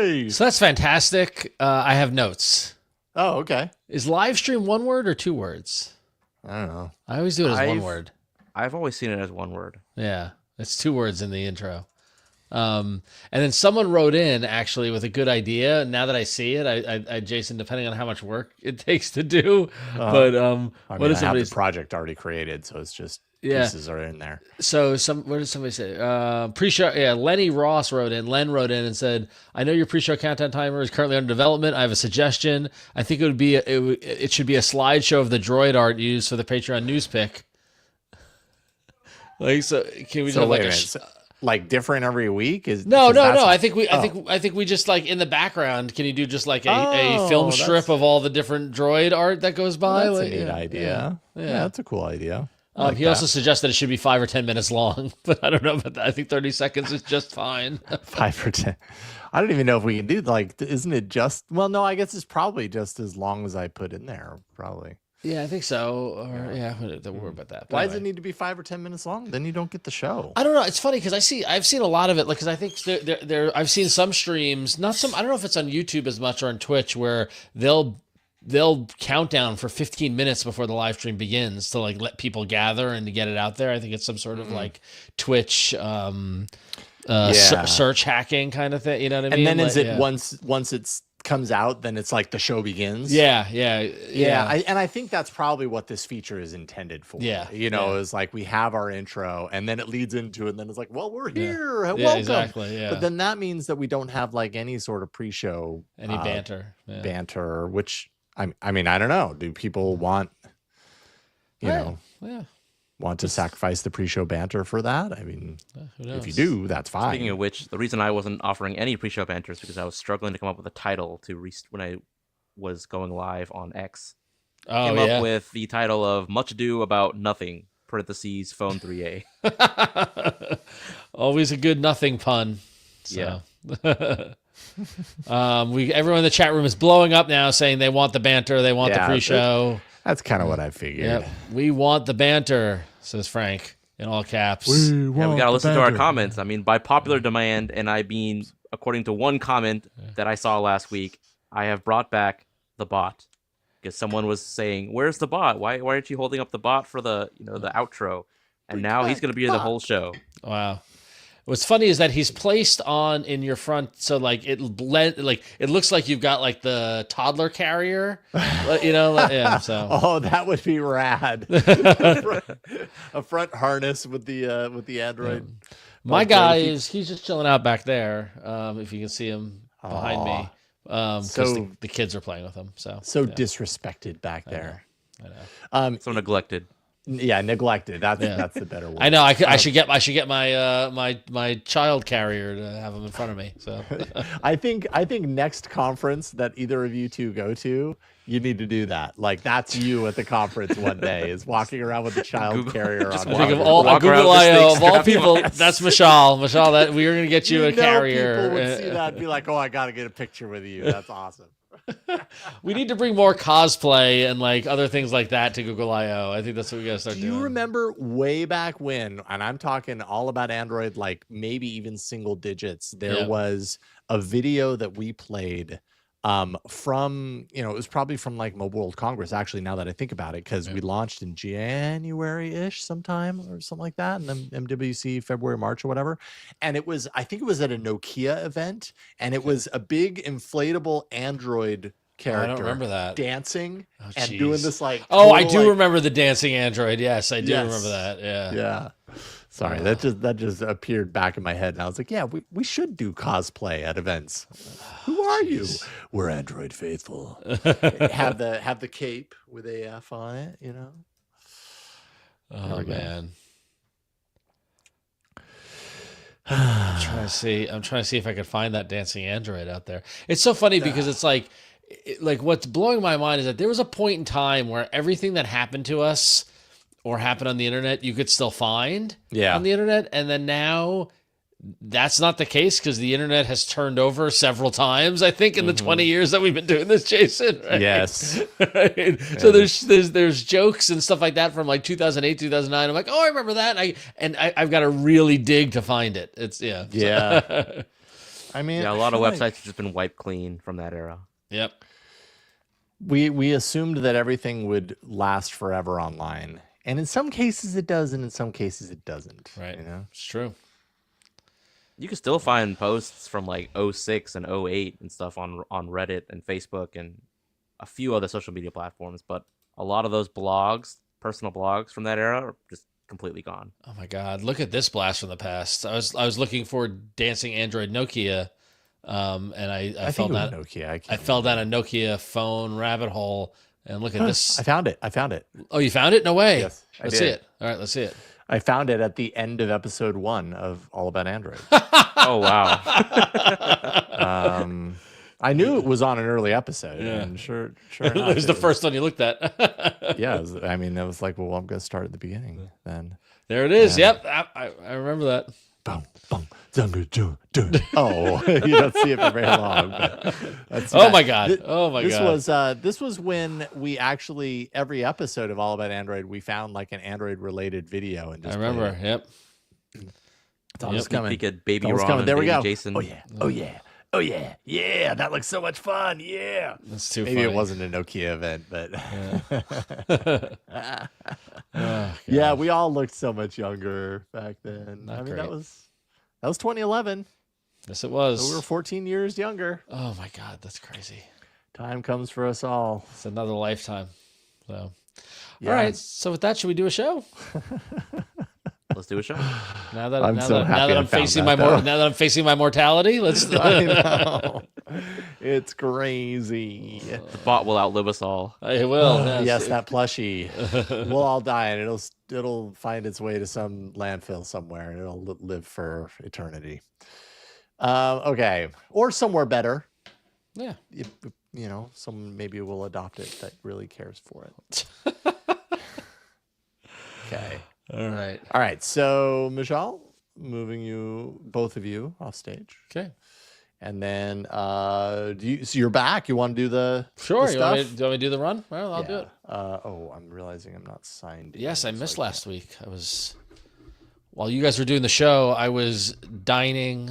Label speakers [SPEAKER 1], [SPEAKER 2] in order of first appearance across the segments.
[SPEAKER 1] Yay!
[SPEAKER 2] So that's fantastic. I have notes.
[SPEAKER 1] Oh, okay.
[SPEAKER 2] Is live stream one word or two words?
[SPEAKER 1] I don't know.
[SPEAKER 2] I always do it as one word.
[SPEAKER 3] I've always seen it as one word.
[SPEAKER 2] Yeah, it's two words in the intro. And then someone wrote in actually with a good idea. Now that I see it, I Jason, depending on how much work it takes to do, but
[SPEAKER 1] I have the project already created, so it's just pieces are in there.
[SPEAKER 2] So what did somebody say? Pre-show, Lenny Ross wrote in. Len wrote in and said, "I know your pre-show countdown timer is currently under development. I have a suggestion. I think it would be it should be a slideshow of the droid art used for the Patreon news pick." Like, so can we just
[SPEAKER 1] like different every week?
[SPEAKER 2] No. I think we just like in the background. Can you do just like a film strip of all the different droid art that goes by?
[SPEAKER 1] That's a neat idea. Yeah, that's a cool idea.
[SPEAKER 2] He also suggested it should be 5 or 10 minutes long, but I don't know about that. I think 30 seconds is just fine.
[SPEAKER 1] 5 or 10. I don't even know if we can do isn't it just? Well, no, I guess it's probably just as long as I put in there. Probably.
[SPEAKER 2] Yeah, I think so. Or don't worry about that. But
[SPEAKER 1] Why does it need to be 5 or 10 minutes long? Then you don't get the show.
[SPEAKER 2] I don't know. It's funny because I've seen a lot of it. Like, because I think I've seen some streams, not some. I don't know if it's on YouTube as much or on Twitch, where they'll count down for 15 minutes before the live stream begins to like let people gather and to get it out there. I think it's some sort of like Twitch search hacking kind of thing. You know what I mean?
[SPEAKER 1] And then is it once it's comes out, then it's like the show begins.
[SPEAKER 2] Yeah.
[SPEAKER 1] I think that's probably what this feature is intended for.
[SPEAKER 2] Yeah,
[SPEAKER 1] is like we have our intro and then it leads into it and then it's like, well, we're here.
[SPEAKER 2] Yeah,
[SPEAKER 1] Welcome.
[SPEAKER 2] Exactly. Yeah.
[SPEAKER 1] But then that means that we don't have like any sort of pre-show
[SPEAKER 2] banter,
[SPEAKER 1] which I mean, I don't know. Do people want want to sacrifice the pre-show banter for that? I mean, if you do, that's fine.
[SPEAKER 3] Speaking of which, the reason I wasn't offering any pre-show banter is because I was struggling to come up with a title when I was going live on X. Came up with the title of Much Ado About Nothing, parentheses, Phone 3A.
[SPEAKER 2] Always a good nothing pun. So.
[SPEAKER 3] Yeah.
[SPEAKER 2] Everyone in the chat room is blowing up now saying they want the banter, they want the pre-show.
[SPEAKER 1] That's kind of what I figured.
[SPEAKER 2] Yep. We want the banter, says Frank in all caps.
[SPEAKER 3] We got to listen to our comments. I mean, by popular demand, and I mean, according to one comment that I saw last week, I have brought back the bot. Because someone was saying, where's the bot? Why aren't you holding up the bot for the outro? And now he's going to be the whole show.
[SPEAKER 2] Wow. What's funny is that he's placed on in your front, so like it looks like you've got like the toddler carrier, So
[SPEAKER 1] oh, that would be rad. a front harness with the Android.
[SPEAKER 2] My guy he's just chilling out back there. If you can see him behind me, because the kids are playing with him. So
[SPEAKER 1] disrespected back there.
[SPEAKER 2] I know.
[SPEAKER 3] So neglected.
[SPEAKER 1] Yeah, neglected. That's the better word.
[SPEAKER 2] I know. I should get my child carrier to have him in front of me. So
[SPEAKER 1] I think next conference that either of you two go to, you need to do that. Like that's you at the conference one day is walking around with the child carrier on.
[SPEAKER 2] Think of all Google I/O of all people. That's Mishaal. Mishaal, that we are going to get you a carrier.
[SPEAKER 1] People would see that and be like, "Oh, I got to get a picture with you." That's awesome.
[SPEAKER 2] We need to bring more cosplay and like other things like that to Google I/O. I think that's what we got to start doing.
[SPEAKER 1] Do you remember way back when, and I'm talking all about Android, like maybe even single digits, there was a video that we played from, it was probably from like Mobile World Congress, actually, now that I think about it, because we launched in January-ish sometime or something like that, and then MWC February, March or whatever. And I think it was at a Nokia event, and it was a big inflatable Android character.
[SPEAKER 2] I don't remember that.
[SPEAKER 1] Dancing and doing this like...
[SPEAKER 2] I do remember the dancing Android. Yes, I do remember that. Yeah.
[SPEAKER 1] Yeah. Sorry, that just appeared back in my head, and I was like, "Yeah, we should do cosplay at events." Who are you? We're Android faithful. have the cape with AF on it,
[SPEAKER 2] Oh man, I'm trying to see if I could find that dancing Android out there. It's so funny because it's like what's blowing my mind is that there was a point in time where everything that happened to us or happen on the internet, you could still find on the internet. And then now that's not the case because the internet has turned over several times, I think, in the 20 years that we've been doing this, Jason. Right?
[SPEAKER 1] Yes.
[SPEAKER 2] Right? So there's jokes and stuff like that from like 2008, 2009. I'm like, oh, I remember that. I've got to really dig to find it. It's
[SPEAKER 1] Yeah. I mean,
[SPEAKER 3] Yeah, a lot
[SPEAKER 1] I
[SPEAKER 3] of
[SPEAKER 1] feel
[SPEAKER 3] websites
[SPEAKER 1] like
[SPEAKER 3] have just been wiped clean from that era.
[SPEAKER 2] Yep.
[SPEAKER 1] we assumed that everything would last forever online, and in some cases it does, and in some cases it doesn't.
[SPEAKER 2] Right.
[SPEAKER 1] You know,
[SPEAKER 2] It's true.
[SPEAKER 3] You can still find posts from like '06 and '08 and stuff on Reddit and Facebook and a few other social media platforms, but a lot of those blogs, personal blogs from that era, are just completely gone.
[SPEAKER 2] Oh my God! Look at this blast from the past. I was looking for dancing Android Nokia, and I fell
[SPEAKER 1] think it was
[SPEAKER 2] down.
[SPEAKER 1] Nokia.
[SPEAKER 2] I fell down a Nokia phone rabbit hole, and look at this.
[SPEAKER 1] I found it.
[SPEAKER 2] Oh, you found it? No way.
[SPEAKER 1] Yes, I
[SPEAKER 2] Let's see
[SPEAKER 1] did.
[SPEAKER 2] it. All right, let's see it.
[SPEAKER 1] I found it at the end of episode 1 of All About Android.
[SPEAKER 3] Oh wow!
[SPEAKER 1] I knew it was on an early episode,
[SPEAKER 2] Yeah.
[SPEAKER 1] and sure
[SPEAKER 2] It
[SPEAKER 1] enough,
[SPEAKER 2] was the first one you looked at.
[SPEAKER 1] Yeah, I mean, I was like, well, I'm going to start at the beginning then.
[SPEAKER 2] There it is.
[SPEAKER 1] Yeah.
[SPEAKER 2] Yep, I remember that.
[SPEAKER 1] Boom, boom, dunga, dun, dun. Oh, you don't see it for very long. But that's
[SPEAKER 2] Oh my God! Oh my
[SPEAKER 1] this
[SPEAKER 2] God!
[SPEAKER 1] this was when we actually every episode of All About Android we found like an Android related video and
[SPEAKER 2] I
[SPEAKER 1] just
[SPEAKER 2] remember.
[SPEAKER 1] played it.
[SPEAKER 2] Yep.
[SPEAKER 1] It's almost
[SPEAKER 3] Sneak
[SPEAKER 1] coming.
[SPEAKER 3] peek at Baby
[SPEAKER 1] Almost
[SPEAKER 3] Ron
[SPEAKER 1] coming.
[SPEAKER 3] and
[SPEAKER 1] There we
[SPEAKER 3] Baby
[SPEAKER 1] go.
[SPEAKER 3] Jason.
[SPEAKER 1] Oh yeah. Oh yeah. Oh yeah. Yeah. That looks so much fun. Yeah.
[SPEAKER 2] That's too
[SPEAKER 1] Maybe
[SPEAKER 2] funny.
[SPEAKER 1] it wasn't a Nokia event, but
[SPEAKER 2] Oh,
[SPEAKER 1] yeah,
[SPEAKER 2] God.
[SPEAKER 1] we all looked so much younger back then.
[SPEAKER 2] Not
[SPEAKER 1] I mean,
[SPEAKER 2] great.
[SPEAKER 1] that was 2011.
[SPEAKER 2] Yes, it
[SPEAKER 1] So
[SPEAKER 2] was.
[SPEAKER 1] we were 14 years younger.
[SPEAKER 2] Oh my God, that's crazy.
[SPEAKER 1] Time comes for us all.
[SPEAKER 2] It's another lifetime. So,
[SPEAKER 1] Yeah.
[SPEAKER 2] all right. So with that, should we do a show?
[SPEAKER 3] Let's do a show.
[SPEAKER 2] Now that
[SPEAKER 1] I'm so happy I
[SPEAKER 2] I'm
[SPEAKER 1] found
[SPEAKER 2] facing
[SPEAKER 1] that,
[SPEAKER 2] my
[SPEAKER 1] though.
[SPEAKER 2] now that I'm facing my mortality, let's.
[SPEAKER 1] I know. It's crazy.
[SPEAKER 3] The bot will outlive us all.
[SPEAKER 2] I will.
[SPEAKER 1] Yes, that plushie. We'll all die, and it'll find its way to some landfill somewhere, and it'll live for eternity. Okay, or somewhere better.
[SPEAKER 2] Yeah.
[SPEAKER 1] You know, someone maybe will adopt it that really cares for it. Okay.
[SPEAKER 2] All right.
[SPEAKER 1] All right. So, Mishaal, moving you, both of you, off stage.
[SPEAKER 2] Okay.
[SPEAKER 1] And then, so you're back. You want to do the
[SPEAKER 2] Sure.
[SPEAKER 1] the
[SPEAKER 2] You want, me,
[SPEAKER 1] stuff?
[SPEAKER 2] do you want me to do the run? Well, I'll do it.
[SPEAKER 1] I'm realizing I'm not signed.
[SPEAKER 2] Yes, I
[SPEAKER 1] in, so
[SPEAKER 2] missed
[SPEAKER 1] can't-
[SPEAKER 2] last week. While you guys were doing the show, I was dining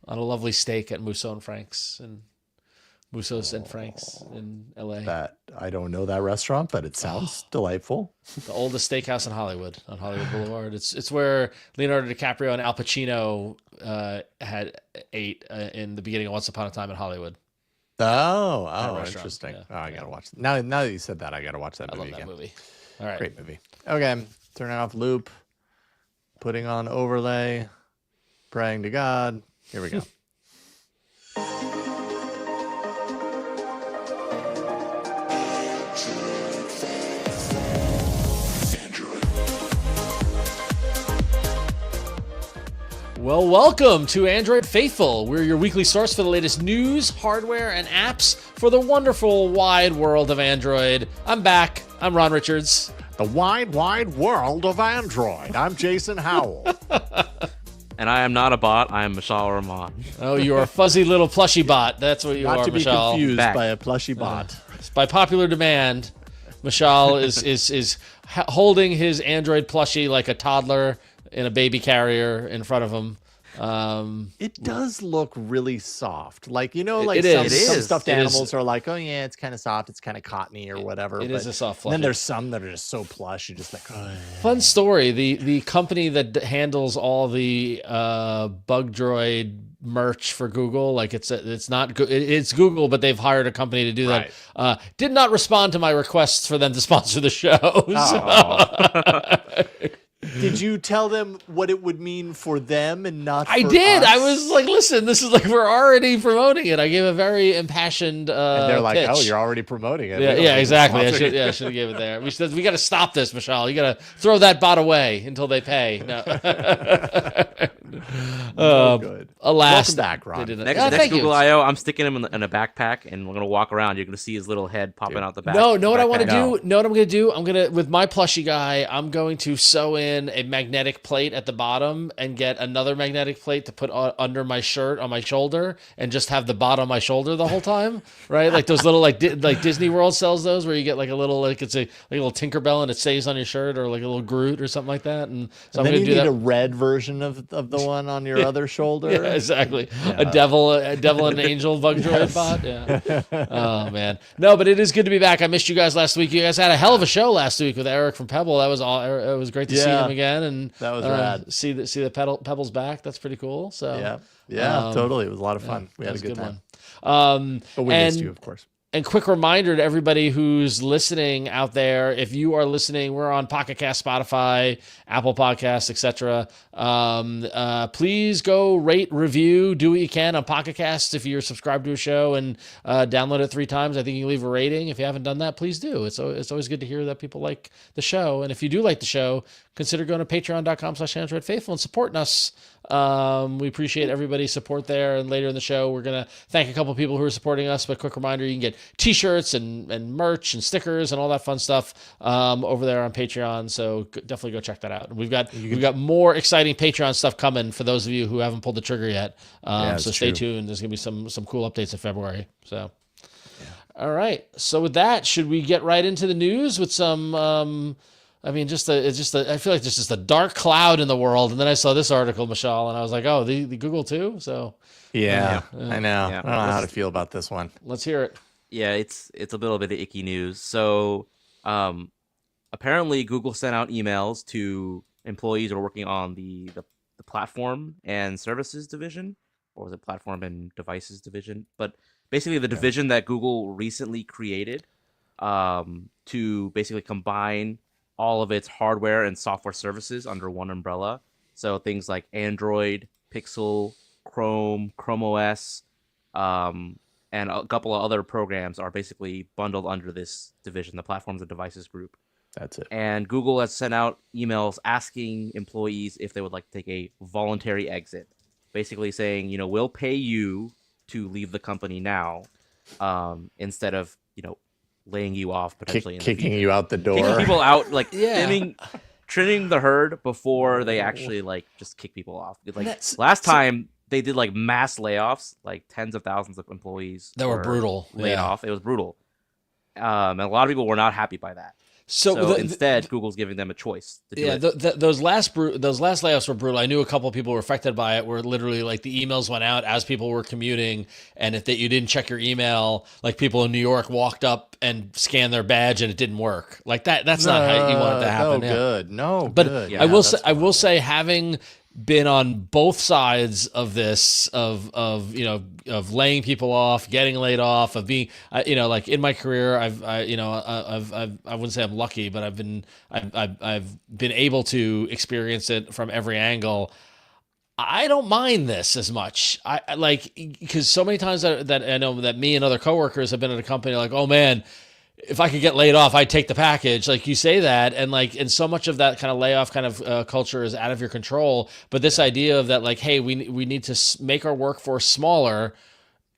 [SPEAKER 2] on a lovely steak at Musso and Frank's and Musso's and Frank's in LA.
[SPEAKER 1] That I don't know that restaurant, but it sounds delightful.
[SPEAKER 2] The oldest steakhouse in Hollywood, on Hollywood Boulevard. It's where Leonardo DiCaprio and Al Pacino had ate in the beginning of Once Upon a Time in Hollywood.
[SPEAKER 1] Oh,
[SPEAKER 2] restaurant,
[SPEAKER 1] interesting.
[SPEAKER 2] yeah.
[SPEAKER 1] Oh, I gotta watch. Now that you said that, I gotta watch that
[SPEAKER 2] I
[SPEAKER 1] movie
[SPEAKER 2] love that
[SPEAKER 1] again.
[SPEAKER 2] movie. All right.
[SPEAKER 1] Great movie. Okay, turning off loop, putting on overlay, praying to God. Here we go.
[SPEAKER 2] Well, welcome to Android Faithful. We're your weekly source for the latest news, hardware, and apps for the wonderful wide world of Android. I'm back. I'm Ron Richards.
[SPEAKER 1] The wide, wide world of Android. I'm Jason Howell.
[SPEAKER 3] And I am not a bot. I am Mishaal Rahman.
[SPEAKER 2] Oh, you're a fuzzy little plushy bot. That's what you
[SPEAKER 1] Not
[SPEAKER 2] are,
[SPEAKER 1] to be
[SPEAKER 2] Mishaal.
[SPEAKER 1] confused
[SPEAKER 3] Back.
[SPEAKER 1] by a plushy bot.
[SPEAKER 2] By popular demand, Mishaal is holding his Android plushie like a toddler in a baby carrier in front of him.
[SPEAKER 1] It does look really soft. Like, you know,
[SPEAKER 2] It-
[SPEAKER 1] like
[SPEAKER 2] it
[SPEAKER 1] some,
[SPEAKER 2] is.
[SPEAKER 1] some stuffed
[SPEAKER 2] It is.
[SPEAKER 1] animals are like, oh yeah, it's kind of soft, it's kind of cottony or whatever.
[SPEAKER 2] It is a soft
[SPEAKER 1] And then
[SPEAKER 2] fluffy.
[SPEAKER 1] there's some that are just so plush, you're just like, oh.
[SPEAKER 2] Fun story. The company that handles all the Bug Droid merch for Google, like it's Google, but they've hired a company to do that. Did not respond to my requests for them to sponsor the show.
[SPEAKER 1] Oh. Did you tell them what it would mean for them and not for
[SPEAKER 2] I did.
[SPEAKER 1] us?
[SPEAKER 2] I was like, listen, this is like, we're already promoting it. I gave a very impassioned
[SPEAKER 1] And they're like,
[SPEAKER 2] pitch.
[SPEAKER 1] oh, you're already promoting it. We
[SPEAKER 2] Yeah,
[SPEAKER 1] don't
[SPEAKER 2] yeah,
[SPEAKER 1] need to
[SPEAKER 2] exactly.
[SPEAKER 1] sponsor you.
[SPEAKER 2] I should have given it there. We got to stop this, Mishaal. You got to throw that bot away until they pay. No.
[SPEAKER 1] Good.
[SPEAKER 2] Alas,
[SPEAKER 1] Welcome back, Ron.
[SPEAKER 2] they didn't-
[SPEAKER 3] Next,
[SPEAKER 2] Oh,
[SPEAKER 3] next
[SPEAKER 2] thank you.
[SPEAKER 3] Google I/O, I'm sticking him in a backpack, and we're gonna walk around. You're gonna see his little head popping out the back.
[SPEAKER 2] No, know what I want to
[SPEAKER 3] backpack.
[SPEAKER 2] do? Know what I'm going to do? I'm going to, with my plushie guy, I'm going to sew in in a magnetic plate at the bottom and get another magnetic plate to put under my shirt on my shoulder and just have the bot on my shoulder the whole time, right? Like those little like Disney World sells those where you get like a little it's a little Tinkerbell and it stays on your shirt, or like a little Groot or something like that. And so
[SPEAKER 1] and
[SPEAKER 2] I'm
[SPEAKER 1] then
[SPEAKER 2] gonna
[SPEAKER 1] you
[SPEAKER 2] do
[SPEAKER 1] need
[SPEAKER 2] that.
[SPEAKER 1] a red version of the one on your other shoulder.
[SPEAKER 2] Yeah, exactly.
[SPEAKER 1] Yeah.
[SPEAKER 2] A devil and an angel bug droid bot. Yeah. Oh man. No, but it is good to be back. I missed you guys last week. You guys had a hell of a show last week with Eric from Pebble. That was all. It was great to see him again, and
[SPEAKER 1] that was rad.
[SPEAKER 2] See the Pebbles back. That's pretty cool. So
[SPEAKER 1] totally. It was a lot of fun. We had a good time. But we missed you, of course.
[SPEAKER 2] And quick reminder to everybody who's listening out there, if you are listening, we're on Pocket Cast, Spotify, Apple Podcasts, etc. Please go rate, review, do what you can on Pocket Cast if you're subscribed to a show, and download it 3 times. I think you can leave a rating. If you haven't done that, please do. It's always good to hear that people like the show. And if you do like the show, consider going to patreon.com/AndroidFaithful and supporting us. We appreciate everybody's support there. And later in the show, we're going to thank a couple of people who are supporting us. But quick reminder, you can get t-shirts and merch and stickers and all that fun stuff over there on Patreon. So definitely go check that out. We've got more exciting Patreon stuff coming for those of you who haven't pulled the trigger yet. So stay tuned. There's going to be some cool updates in February. So, all right. So with that, should we get right into the news with some? I feel like there's just a dark cloud in the world. And then I saw this article, Mishaal, and I was like, oh, the Google too? So
[SPEAKER 1] I know. I don't know how to feel about this one.
[SPEAKER 2] Let's hear it.
[SPEAKER 3] Yeah, it's a little bit of icky news. So apparently Google sent out emails to employees who are working on the platform and services division, or was it platform and devices division? But basically the division that Google recently created to basically combine all of its hardware and software services under one umbrella. So things like Android, Pixel, Chrome OS, and a couple of other programs are basically bundled under this division, the Platforms and Devices group.
[SPEAKER 1] That's it.
[SPEAKER 3] And Google has sent out emails asking employees if they would like to take a voluntary exit, basically saying, we'll pay you to leave the company now, instead of, laying you off potentially,
[SPEAKER 1] kicking you out the door,
[SPEAKER 3] kicking people out, like trimming the herd before they actually just kick people off. Last time they did mass layoffs, tens of thousands of employees
[SPEAKER 2] that were brutal
[SPEAKER 3] laid off. It was brutal, and a lot of people were not happy by that. So instead, Google's giving them a choice to do it.
[SPEAKER 2] Those last layoffs were brutal. I knew a couple of people were affected by it, where literally the emails went out as people were commuting, and if you didn't check your email, people in New York walked up and scanned their badge and it didn't work. That's not how you want it to happen.
[SPEAKER 1] Good.
[SPEAKER 2] I will say, having been on both sides of this, of laying people off, getting laid off, of being, in my career, I wouldn't say I'm lucky, but I've been able to experience it from every angle. I don't mind this as much. Because so many times that I know that me and other coworkers have been at a company oh man, if I could get laid off, I'd take the package. You say that, and so much of that kind of layoff kind of culture is out of your control. But this idea of that, hey, we need to make our workforce smaller.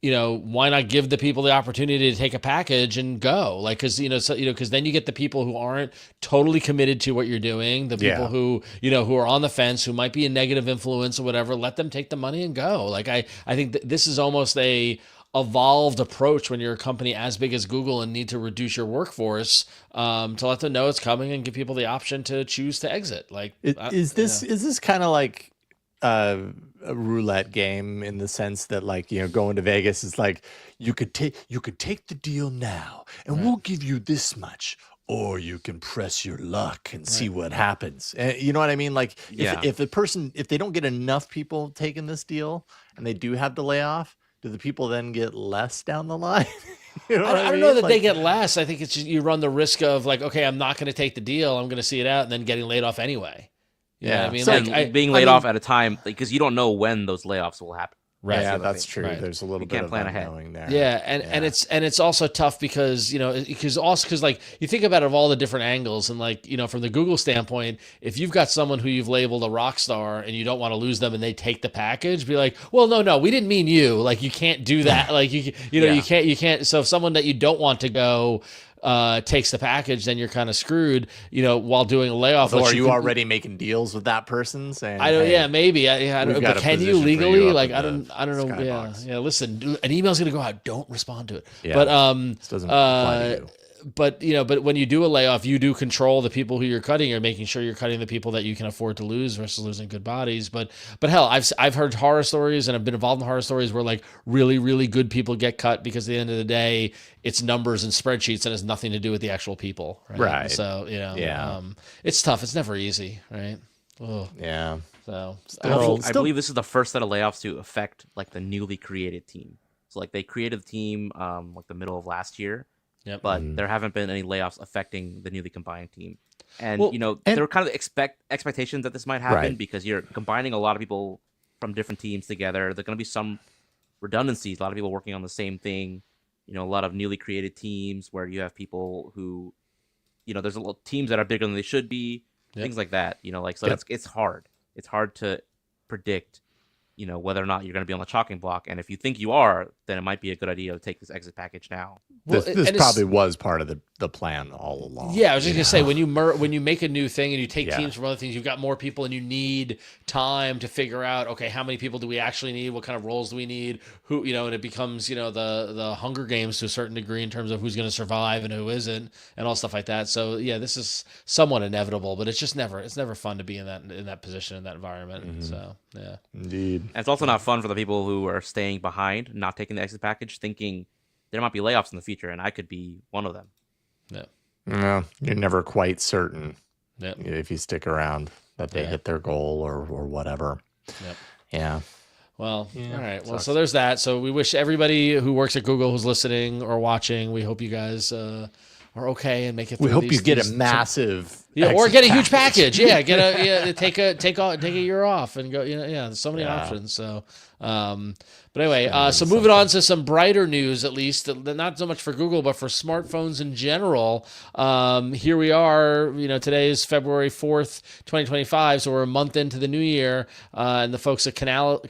[SPEAKER 2] Why not give the people the opportunity to take a package and go? Because then you get the people who aren't totally committed to what you're doing, the people who who are on the fence, who might be a negative influence or whatever. Let them take the money and go. I think this is almost a evolved approach when you're a company as big as Google and need to reduce your workforce, to let them know it's coming and give people the option to choose to exit.
[SPEAKER 1] Is this kind of like a roulette game, in the sense that going to Vegas is you could take the deal now and we'll give you this much, or you can press your luck and see what happens. You know what I mean? If they don't get enough people taking this deal and they do have to lay off, do the people then get less down the line? I
[SPEAKER 2] don't know that they get less. I think it's just, you run the risk of okay, I'm not going to take the deal, I'm going to see it out, and then getting laid off anyway. You know what I mean?
[SPEAKER 3] So being laid off at a time, because you don't know when those layoffs will happen.
[SPEAKER 1] Right. Yeah, that's true. Right. There's a little bit of unknowing there.
[SPEAKER 2] Yeah, and it's also tough because because you think about it of all the different angles, and from the Google standpoint, if you've got someone who you've labeled a rock star and you don't want to lose them and they take the package, be like, well, no, we didn't mean you. You can't do that. You can't. So if someone that you don't want to go, takes the package, then you're kind of screwed. While doing a layoff.
[SPEAKER 1] So are you already making deals with that person saying?
[SPEAKER 2] I don't.
[SPEAKER 1] Hey,
[SPEAKER 2] Yeah, maybe. I don't. But can you legally? Like, I don't know. Yeah. Listen, an email's gonna go out. Don't respond to it.
[SPEAKER 1] Yeah,
[SPEAKER 2] but
[SPEAKER 1] this doesn't apply to you.
[SPEAKER 2] But when you do a layoff, you do control the people who you're cutting. You're making sure you're cutting the people that you can afford to lose versus losing good bodies. But hell, I've heard horror stories and I've been involved in horror stories where like really, really good people get cut because at the end of the day, it's numbers and spreadsheets and has nothing to do with the actual people. Right. So, it's tough. It's never easy. Right. Ugh.
[SPEAKER 1] Yeah.
[SPEAKER 2] So
[SPEAKER 3] I believe this is the first set of layoffs to affect like the newly created team. So like they created the team like the middle of last year.
[SPEAKER 2] Yep.
[SPEAKER 3] But there haven't been any layoffs affecting the newly combined team. And, there were kind of expectations that this might happen because you're combining a lot of people from different teams together. There's going to be some redundancies, a lot of people working on the same thing, a lot of newly created teams where you have people who, there's a lot of teams that are bigger than they should be, things like that, it's hard. It's hard to predict, whether or not you're going to be on the chopping block. And if you think you are, then it might be a good idea to take this exit package now.
[SPEAKER 1] This probably was part of the plan all along.
[SPEAKER 2] Yeah, I was just gonna say when you make a new thing and you take teams from other things, you've got more people and you need time to figure out, okay, how many people do we actually need? What kind of roles do we need? Who, and it becomes the Hunger Games to a certain degree in terms of who's going to survive and who isn't, and all stuff like that. So yeah, this is somewhat inevitable, but it's never fun to be in that position, in that environment. Mm-hmm. So yeah,
[SPEAKER 1] indeed.
[SPEAKER 3] And it's also not fun for the people who are staying behind, not taking the exit package, thinking there might be layoffs in the future, and I could be one of them.
[SPEAKER 2] Yeah.
[SPEAKER 1] No, you're never quite certain
[SPEAKER 2] Yep.
[SPEAKER 1] if you stick around that they hit their goal or whatever.
[SPEAKER 2] Yep.
[SPEAKER 1] Yeah.
[SPEAKER 2] Well, all right. Well, so there's that. So we wish everybody who works at Google who's listening or watching, we hope you guys are okay and make it through.
[SPEAKER 1] We hope you get a massive
[SPEAKER 2] or get a huge package. Yeah, take a year off and go. There's so many options. So, but anyway, so moving on to some brighter news, at least not so much for Google, but for smartphones in general. Here we are. Today is February 4th, 2025. So we're a month into the new year, and the folks at Canalys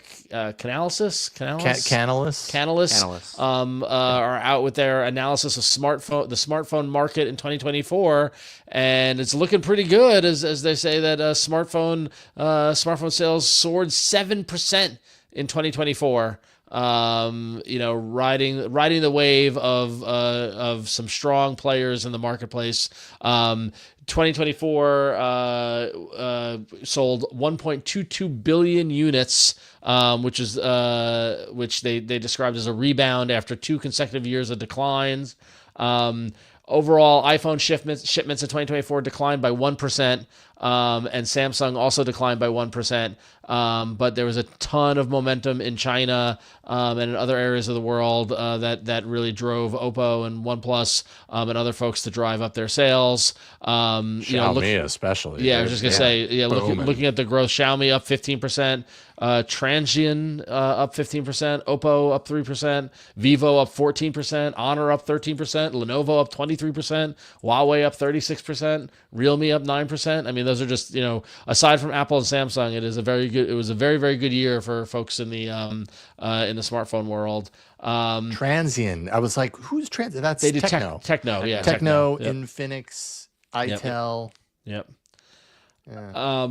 [SPEAKER 2] are out with their analysis of the smartphone market in 2024, and it's looking pretty good as they say that smartphone sales soared 7% in 2024. Riding the wave of some strong players in the marketplace. 2024 sold 1.22 billion units, which they described as a rebound after 2 consecutive years of declines. Overall, iPhone shipments in 2024 declined by 1%, and Samsung also declined by 1%. But there was a ton of momentum in China and in other areas of the world that really drove Oppo and OnePlus and other folks to drive up their sales.
[SPEAKER 1] Xiaomi especially.
[SPEAKER 2] Yeah, I was just gonna say, looking at the growth, Xiaomi up 15%. Transsion up 15%, Oppo up 3%, Vivo up 14%, Honor up 13%, Lenovo up 23%, Huawei up 36%, Realme up 9%. I mean, those are just aside from Apple and Samsung, it was a very, very good year for folks in the smartphone world.
[SPEAKER 1] Transient. I was like, who's Transient? That's
[SPEAKER 2] they did
[SPEAKER 1] Techno.
[SPEAKER 2] Techno, yeah.
[SPEAKER 1] Techno,
[SPEAKER 2] Yep.
[SPEAKER 1] Infinix, Itel.
[SPEAKER 2] Yep.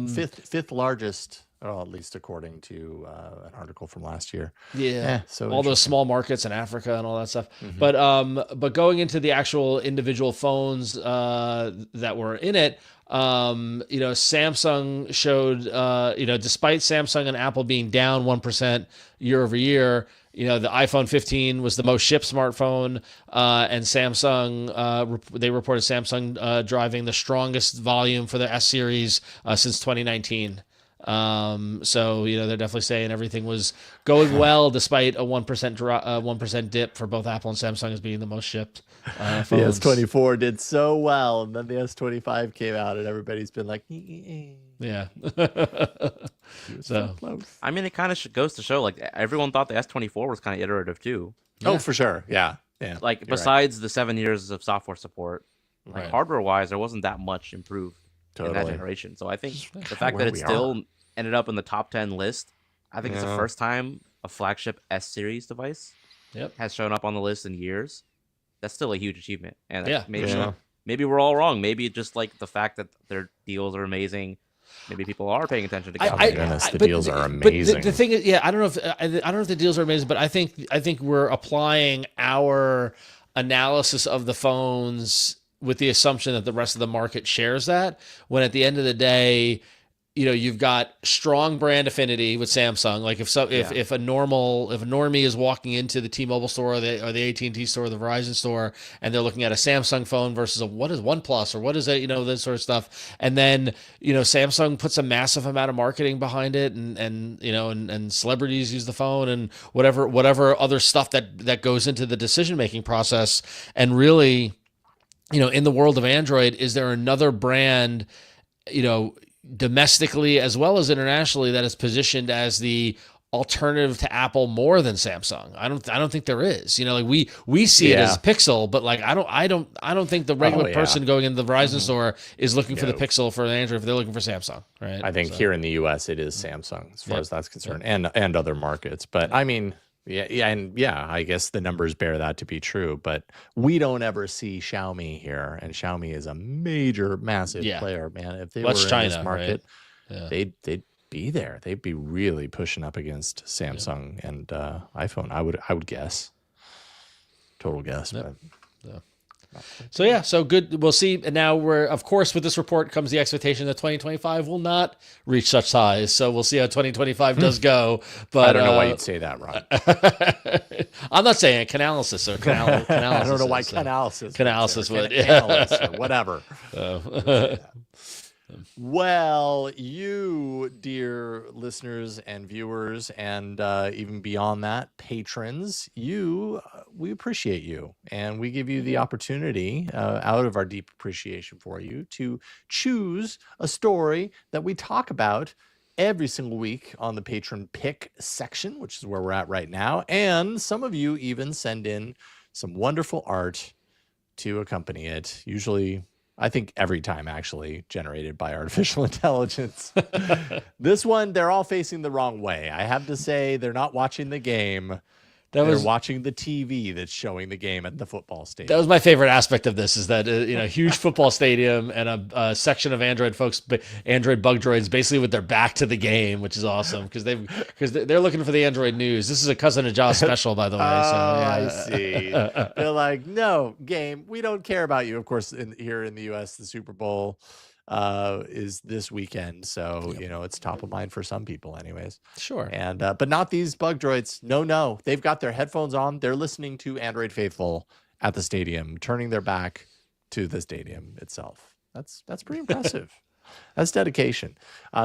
[SPEAKER 1] Fifth largest. Oh, at least according to an article from last year.
[SPEAKER 2] Yeah.
[SPEAKER 1] So
[SPEAKER 2] all those small markets in Africa and all that stuff. Mm-hmm. But going into the actual individual phones that were in it, Samsung showed, despite Samsung and Apple being down 1% year over year, the iPhone 15 was the most shipped smartphone, and Samsung, they reported Samsung driving the strongest volume for the S series since 2019. So they're definitely saying everything was going well despite a 1% dip for both Apple and Samsung as being the most shipped phones.
[SPEAKER 1] The S24 did so well, and then the S25 came out, and everybody's been like,
[SPEAKER 2] yeah.
[SPEAKER 1] so close.
[SPEAKER 3] I mean, it kind of goes to show, like, everyone thought the S24 was kind of iterative too.
[SPEAKER 1] Oh, for sure, yeah.
[SPEAKER 3] Like, besides the 7 years of software support, like hardware-wise, there wasn't that much improved. In that generation. So I think the fact that it still ended up in the top 10 list, I think it's the first time a flagship S series device has shown up on the list in years. that's still a huge achievement. And
[SPEAKER 2] Yeah,
[SPEAKER 3] maybe we're all wrong. Maybe just like the fact that their deals are amazing. Maybe people are paying attention to Galaxy.
[SPEAKER 1] The deals are amazing.
[SPEAKER 2] But the thing is, I don't know if the deals are amazing, but I think we're applying our analysis of the phones with the assumption that the rest of the market shares that. When at the end of the day, you've got strong brand affinity with Samsung. Like if a normie is walking into the T-Mobile store or the AT&T store or the Verizon store, and they're looking at a Samsung phone versus what is OnePlus or what is it, this sort of stuff. And then, Samsung puts a massive amount of marketing behind it, and celebrities use the phone and whatever other stuff that goes into the decision-making process. And really, in the world of Android, is there another brand, domestically as well as internationally, that is positioned as the alternative to Apple more than Samsung? I don't think there is. We see it as Pixel, but like I don't think the regular person going into the Verizon store is looking for the Pixel for an Android if they're looking for Samsung, right?
[SPEAKER 1] I think here in the US it is Samsung as far as that's concerned, and other markets. But I mean, I guess the numbers bear that to be true, but we don't ever see Xiaomi here, and Xiaomi is a massive player, man. If they were in this market, right? They'd be there. They'd be really pushing up against Samsung and iPhone. I would guess. Total guess, but.
[SPEAKER 2] So good. We'll see. And now of course, with this report comes the expectation that 2025 will not reach such size. So we'll see how 2025 does go. But
[SPEAKER 1] I don't know why you'd say that, Ron.
[SPEAKER 2] I'm not saying Canalysis or Canalysis.
[SPEAKER 1] I don't know why Canalysis
[SPEAKER 2] would.
[SPEAKER 1] Analyst or whatever. Well, you, dear listeners and viewers, and even beyond that, patrons, we appreciate you, and we give you the opportunity, out of our deep appreciation for you, to choose a story that we talk about every single week on the Patron Pick section, which is where we're at right now. And some of you even send in some wonderful art to accompany it, usually, I think every time, actually, generated by artificial intelligence. This one, they're all facing the wrong way. I have to say, they're not watching the game. They're watching the TV that's showing the game at the football stadium.
[SPEAKER 2] That was my favorite aspect of this, is that huge football stadium and a section of Android folks, Android bug droids, basically with their back to the game, which is awesome because they're looking for the Android news. This is a Cousin of Jaws special, by the way.
[SPEAKER 1] I see. They're like, no, game, we don't care about you. Of course, here in the U.S., the Super Bowl is this weekend, so it's top of mind for some people anyways.
[SPEAKER 2] Sure.
[SPEAKER 1] And but not these bug droids. No, they've got their headphones on, they're listening to Android Faithful at the stadium, turning their back to the stadium itself. That's pretty impressive. That's dedication.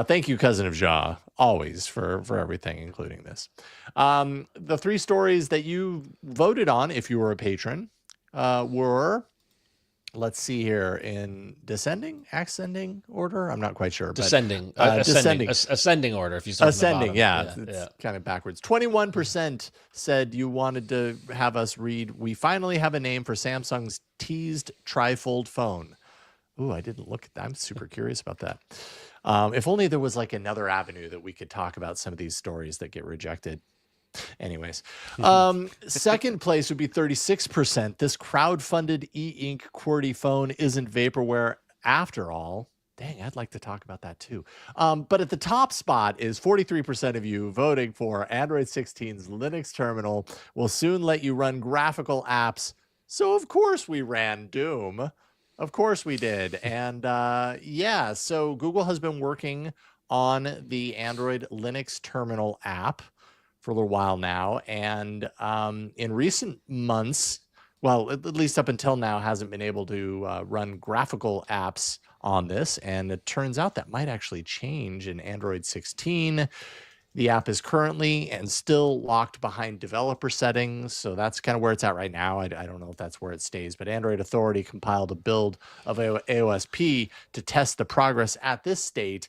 [SPEAKER 1] Thank you, Cousin of Ja, always for everything, including this. The three stories that you voted on, if you were a patron, were, let's see here, in ascending order. I'm not quite sure.
[SPEAKER 2] Descending, ascending order. If you start
[SPEAKER 1] ascending,
[SPEAKER 2] from the bottom.
[SPEAKER 1] It's kind of backwards. 21% said you wanted to have us read, we finally have a name for Samsung's teased trifold phone. Ooh, I didn't look at that. I'm super curious about that. If only there was like another avenue that we could talk about some of these stories that get rejected. Anyways, second place would be 36%. This crowdfunded e-ink QWERTY phone isn't vaporware after all. Dang, I'd like to talk about that too. But at the top spot is 43% of you voting for Android 16's Linux terminal will soon let you run graphical apps. So of course we ran Doom. Of course we did. And so Google has been working on the Android Linux terminal app for a little while now, and in recent months, well, at least up until now, hasn't been able to run graphical apps on this, and it turns out that might actually change in Android 16. The app is currently and still locked behind developer settings, so that's kind of where it's at right now. I don't know if that's where it stays, but Android Authority compiled a build of AOSP to test the progress at this state,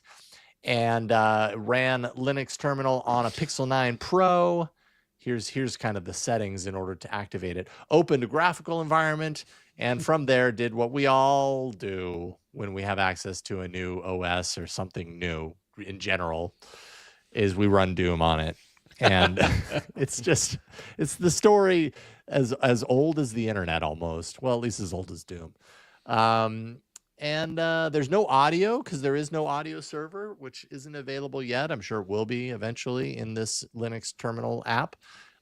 [SPEAKER 1] and ran Linux terminal on a Pixel 9 Pro. Here's kind of the settings in order to activate it. Opened a graphical environment, and from there did what we all do when we have access to a new OS or something new in general, is we run Doom on it. And it's the story as old as the internet almost. Well, at least as old as Doom. And there's no audio because there is no audio server, which isn't available yet. I'm sure it will be eventually in this Linux terminal app.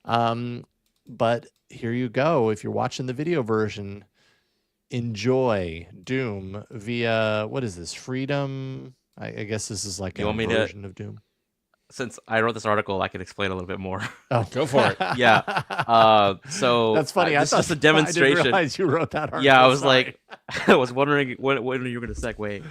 [SPEAKER 1] But here you go. If you're watching the video version, enjoy Doom via, what is this, Freedom? I guess this is like a version of Doom.
[SPEAKER 3] Since I wrote this article, I can explain a little bit more.
[SPEAKER 1] Oh,
[SPEAKER 2] go for it.
[SPEAKER 3] Yeah. So
[SPEAKER 1] that's funny.
[SPEAKER 3] This is just a demonstration.
[SPEAKER 1] I didn't realize you wrote that article.
[SPEAKER 3] Yeah, I was like, I was wondering when you were going to segue.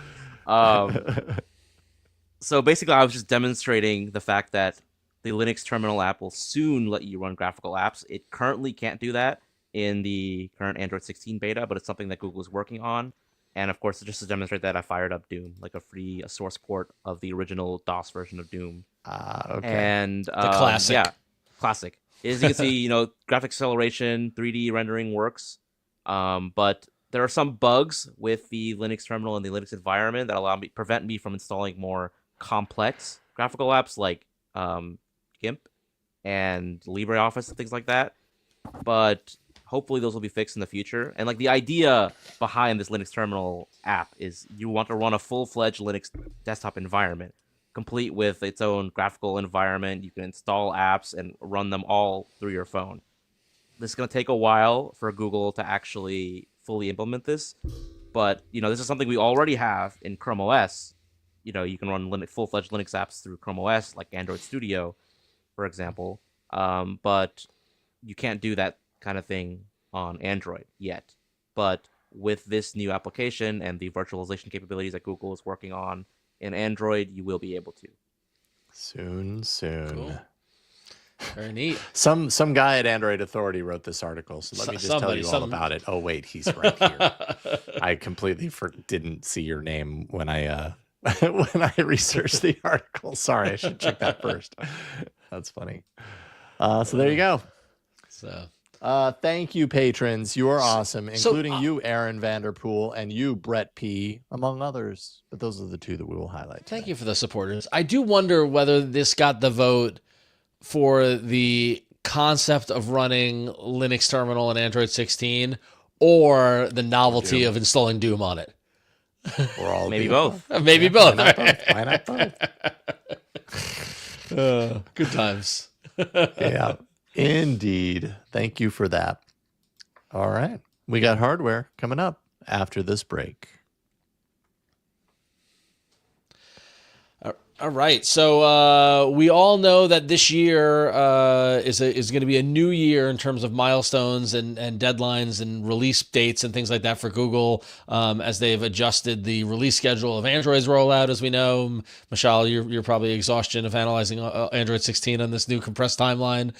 [SPEAKER 3] So basically, I was just demonstrating the fact that the Linux terminal app will soon let you run graphical apps. It currently can't do that in the current Android 16 beta, but it's something that Google is working on. And of course, just to demonstrate that, I fired up Doom, like a source port of the original DOS version of Doom.
[SPEAKER 1] Okay.
[SPEAKER 3] And
[SPEAKER 2] the classic.
[SPEAKER 3] Yeah, classic. As you can see, graphic acceleration, 3D rendering works. But there are some bugs with the Linux terminal and the Linux environment that prevent me from installing more complex graphical apps like GIMP and LibreOffice and things like that. But hopefully those will be fixed in the future. And like the idea behind this Linux terminal app is you want to run a full-fledged Linux desktop environment, complete with its own graphical environment. You can install apps and run them all through your phone. This is going to take a while for Google to actually fully implement this. But, this is something we already have in Chrome OS. You can run full-fledged Linux apps through Chrome OS, like Android Studio, for example. But you can't do that kind of thing on Android yet. But with this new application and the virtualization capabilities that Google is working on in Android, you will be able to.
[SPEAKER 1] Soon.
[SPEAKER 2] Cool. Very neat.
[SPEAKER 1] Some guy at Android Authority wrote this article, so let me just tell you all about it. Oh wait, he's right here. I completely didn't see your name when I when I researched the article. Sorry, I should check that first. That's funny. So there you go.
[SPEAKER 2] So
[SPEAKER 1] thank you, patrons. You are awesome, including you, Aaron Vanderpool, and you, Brett P., among others. But those are the two that we will highlight.
[SPEAKER 2] Thank you for the supporters. I do wonder whether this got the vote for the concept of running Linux terminal in Android 16 or the novelty of installing Doom on it.
[SPEAKER 1] Or all
[SPEAKER 3] maybe both.
[SPEAKER 2] Maybe both.
[SPEAKER 1] Why not both?
[SPEAKER 2] Good times.
[SPEAKER 1] Yeah. Indeed. Thank you for that. All right. We got hardware coming up after this break.
[SPEAKER 2] All right. So we all know that this year is going to be a new year in terms of milestones and deadlines and release dates and things like that for Google as they've adjusted the release schedule of Android's rollout. As we know, Mishaal, you're probably exhaustion of analyzing Android 16 on this new compressed timeline.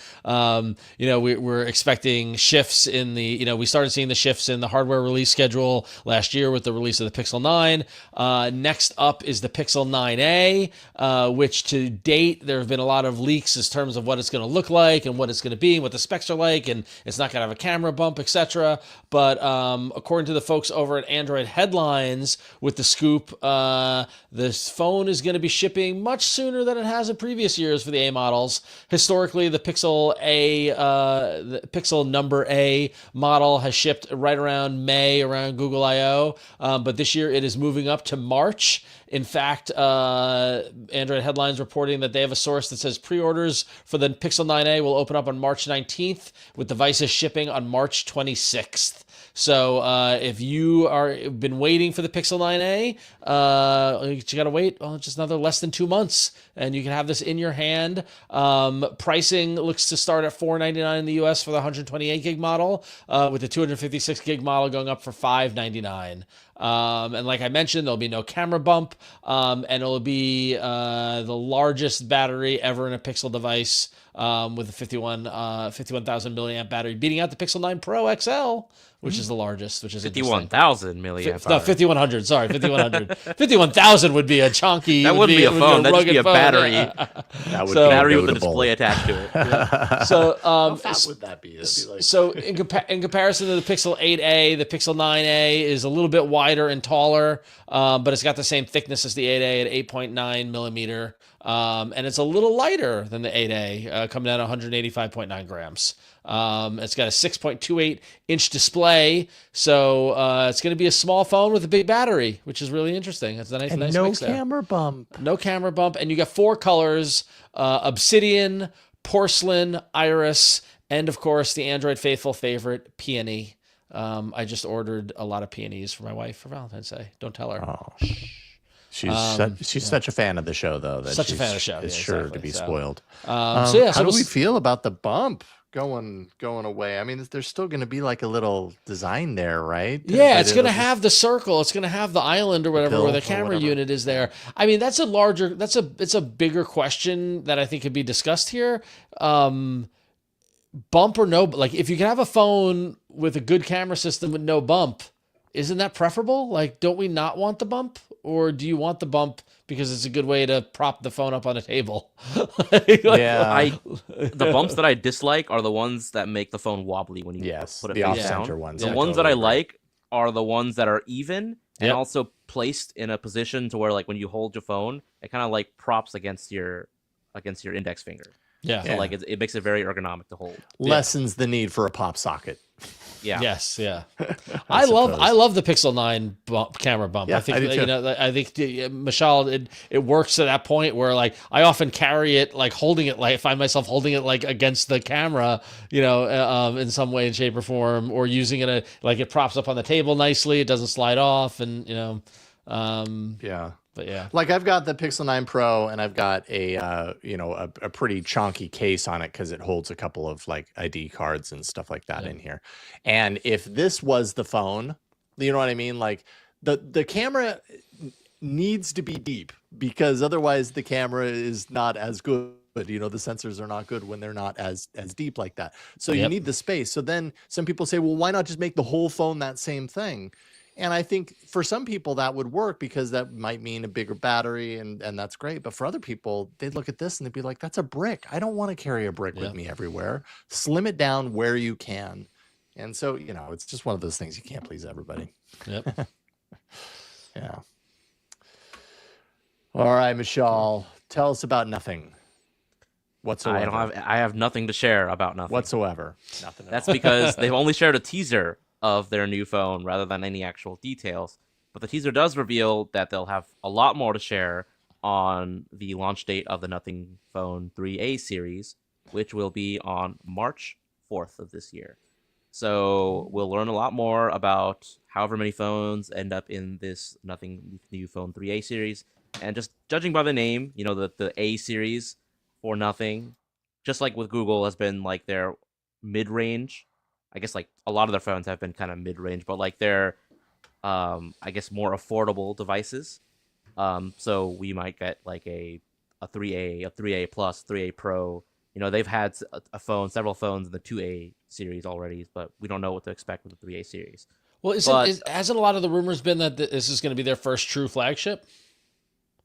[SPEAKER 2] We're expecting shifts in the, we started seeing the shifts in the hardware release schedule last year with the release of the Pixel 9. Next up is the Pixel 9a. Which to date, there have been a lot of leaks in terms of what it's going to look like and what it's going to be and what the specs are like, and it's not going to have a camera bump, etc. But according to the folks over at Android Headlines with the scoop, this phone is going to be shipping much sooner than it has in previous years for the A models. Historically, the Pixel number A model has shipped right around May, around Google I/O, but this year it is moving up to March. In fact, Android Headlines reporting that they have a source that says pre-orders for the Pixel 9a will open up on March 19th, with devices shipping on March 26th. So if you are been waiting for the Pixel 9a, you got to wait just another less than 2 months, and you can have this in your hand. Pricing looks to start at $499 in the US for the 128 gig model, with the 256 gig model going up for $599. And like I mentioned, there'll be no camera bump, and it'll be the largest battery ever in a Pixel device, with a 51,000 milliamp battery, beating out the Pixel 9 Pro XL, which is the largest, which is
[SPEAKER 3] 51,000 milliamp.
[SPEAKER 2] No, 5,100. Sorry, 5,100. 51,000 would be a chunky.
[SPEAKER 3] That wouldn't be a phone. That'd just be a battery.
[SPEAKER 1] That would
[SPEAKER 3] be
[SPEAKER 1] be
[SPEAKER 3] battery with a
[SPEAKER 1] notable.
[SPEAKER 3] display attached to it.
[SPEAKER 2] Yeah. So,
[SPEAKER 1] how fat would that be? That'd be like...
[SPEAKER 2] So in comparison to the Pixel 8a, the Pixel 9a is a little bit wider and taller, but it's got the same thickness as the 8a at 8.9 millimeter. and it's a little lighter than the 8A, coming out at 185.9 grams. It's got a 6.28-inch display, so it's going to be a small phone with a big battery, which is really interesting. It's a nice
[SPEAKER 1] no
[SPEAKER 2] mix there.
[SPEAKER 1] camera bump.
[SPEAKER 2] No camera bump, and you got 4 colors: obsidian, porcelain, iris, and of course the Android faithful favorite, peony. I just ordered a lot of peonies for my wife for Valentine's Day. Don't tell her.
[SPEAKER 1] Oh. She's such a fan of the show, though. That
[SPEAKER 2] Such a fan of the show.
[SPEAKER 1] Is
[SPEAKER 2] Yeah,
[SPEAKER 1] sure
[SPEAKER 2] exactly.
[SPEAKER 1] to be
[SPEAKER 2] So,
[SPEAKER 1] spoiled.
[SPEAKER 2] how
[SPEAKER 1] do we feel about the bump going away? I mean, there's still going to be like a little design there, right?
[SPEAKER 2] Yeah,
[SPEAKER 1] But
[SPEAKER 2] it's going to
[SPEAKER 1] it'll
[SPEAKER 2] have the circle. It's going to have the island or whatever where the
[SPEAKER 1] pill or
[SPEAKER 2] camera
[SPEAKER 1] whatever.
[SPEAKER 2] unit is there. I mean, it's a bigger question that I think could be discussed here. Bump or no, like if you can have a phone with a good camera system with no bump, isn't that preferable? Like, don't we not want the bump? Or do you want the bump because it's a good way to prop the phone up on a table?
[SPEAKER 1] Yeah.
[SPEAKER 3] The bumps that I dislike are the ones that make the phone wobbly when you
[SPEAKER 1] Yes,
[SPEAKER 3] put it
[SPEAKER 1] the
[SPEAKER 3] face
[SPEAKER 1] off-center
[SPEAKER 3] down.
[SPEAKER 1] ones.
[SPEAKER 3] The
[SPEAKER 1] I
[SPEAKER 3] ones that I
[SPEAKER 1] totally agree.
[SPEAKER 3] like are the ones that are even and
[SPEAKER 2] Yep.
[SPEAKER 3] also placed in a position to where, like, when you hold your phone, it kind of like props against your index finger.
[SPEAKER 2] Yeah.
[SPEAKER 3] So like it makes it very ergonomic to hold.
[SPEAKER 1] Lessens the need for a pop socket.
[SPEAKER 3] Yeah.
[SPEAKER 2] Yes, yeah.
[SPEAKER 1] I
[SPEAKER 2] I
[SPEAKER 1] suppose.
[SPEAKER 2] love the Pixel 9 camera bump.
[SPEAKER 1] Yeah,
[SPEAKER 2] I think
[SPEAKER 1] I do too.
[SPEAKER 2] I think Mishaal, it works to that point where like I often carry it like holding it, like I find myself holding it like against the camera, in some way, in shape or form, or using it like it props up on the table nicely. It doesn't slide off, and
[SPEAKER 1] Yeah.
[SPEAKER 2] but yeah.
[SPEAKER 1] Like I've got the Pixel 9 Pro and I've got a pretty chonky case on it because it holds a couple of like ID cards and stuff like that in here. And if this was the phone, you know what I mean? Like the camera needs to be deep because otherwise the camera is not as good. The sensors are not good when they're not as deep like that. So you need the space. So then some people say, well, why not just make the whole phone that same thing? And I think for some people that would work because that might mean a bigger battery and that's great. But for other people, they'd look at this and they'd be like, that's a brick. I don't want to carry a brick with me everywhere. Slim it down where you can. And so, it's just one of those things. You can't please everybody.
[SPEAKER 2] Yep.
[SPEAKER 1] Yeah. All right, Mishaal, tell us about nothing whatsoever.
[SPEAKER 3] I have nothing to share about nothing.
[SPEAKER 1] Whatsoever. Nothing.
[SPEAKER 3] That's because they've only shared a teaser of their new phone rather than any actual details. But the teaser does reveal that they'll have a lot more to share on the launch date of the Nothing Phone 3A series, which will be on March 4th of this year. So we'll learn a lot more about however many phones end up in this Nothing New Phone 3A series. And just judging by the name, the A series for Nothing, just like with Google, has been like their mid-range. I guess like a lot of their phones have been kind of mid-range, but like they're, I guess, more affordable devices. So we might get like a 3A, a 3A Plus, 3A Pro. They've had several phones in the 2A series already, but we don't know what to expect with the 3A series.
[SPEAKER 2] Well, hasn't a lot of the rumors been that this is going to be their first true flagship?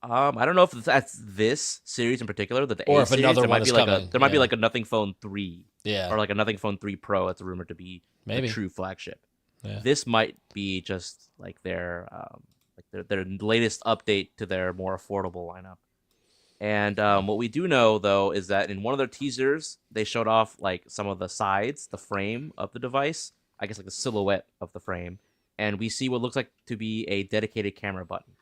[SPEAKER 3] I don't know if that's this series in particular, the
[SPEAKER 2] Or
[SPEAKER 3] A
[SPEAKER 2] if
[SPEAKER 3] series.
[SPEAKER 2] another
[SPEAKER 3] There
[SPEAKER 2] one
[SPEAKER 3] might
[SPEAKER 2] is
[SPEAKER 3] be like
[SPEAKER 2] coming.
[SPEAKER 3] there might be like a Nothing Phone 3.
[SPEAKER 2] Yeah.
[SPEAKER 3] Or like a Nothing Phone 3 Pro. It's rumored to be
[SPEAKER 2] Maybe.
[SPEAKER 3] the true flagship.
[SPEAKER 2] Yeah.
[SPEAKER 3] This might be just like their latest update to their more affordable lineup. And what we do know though is that in one of their teasers, they showed off like some of the sides, the frame of the device. I guess like the silhouette of the frame, and we see what looks like to be a dedicated camera button.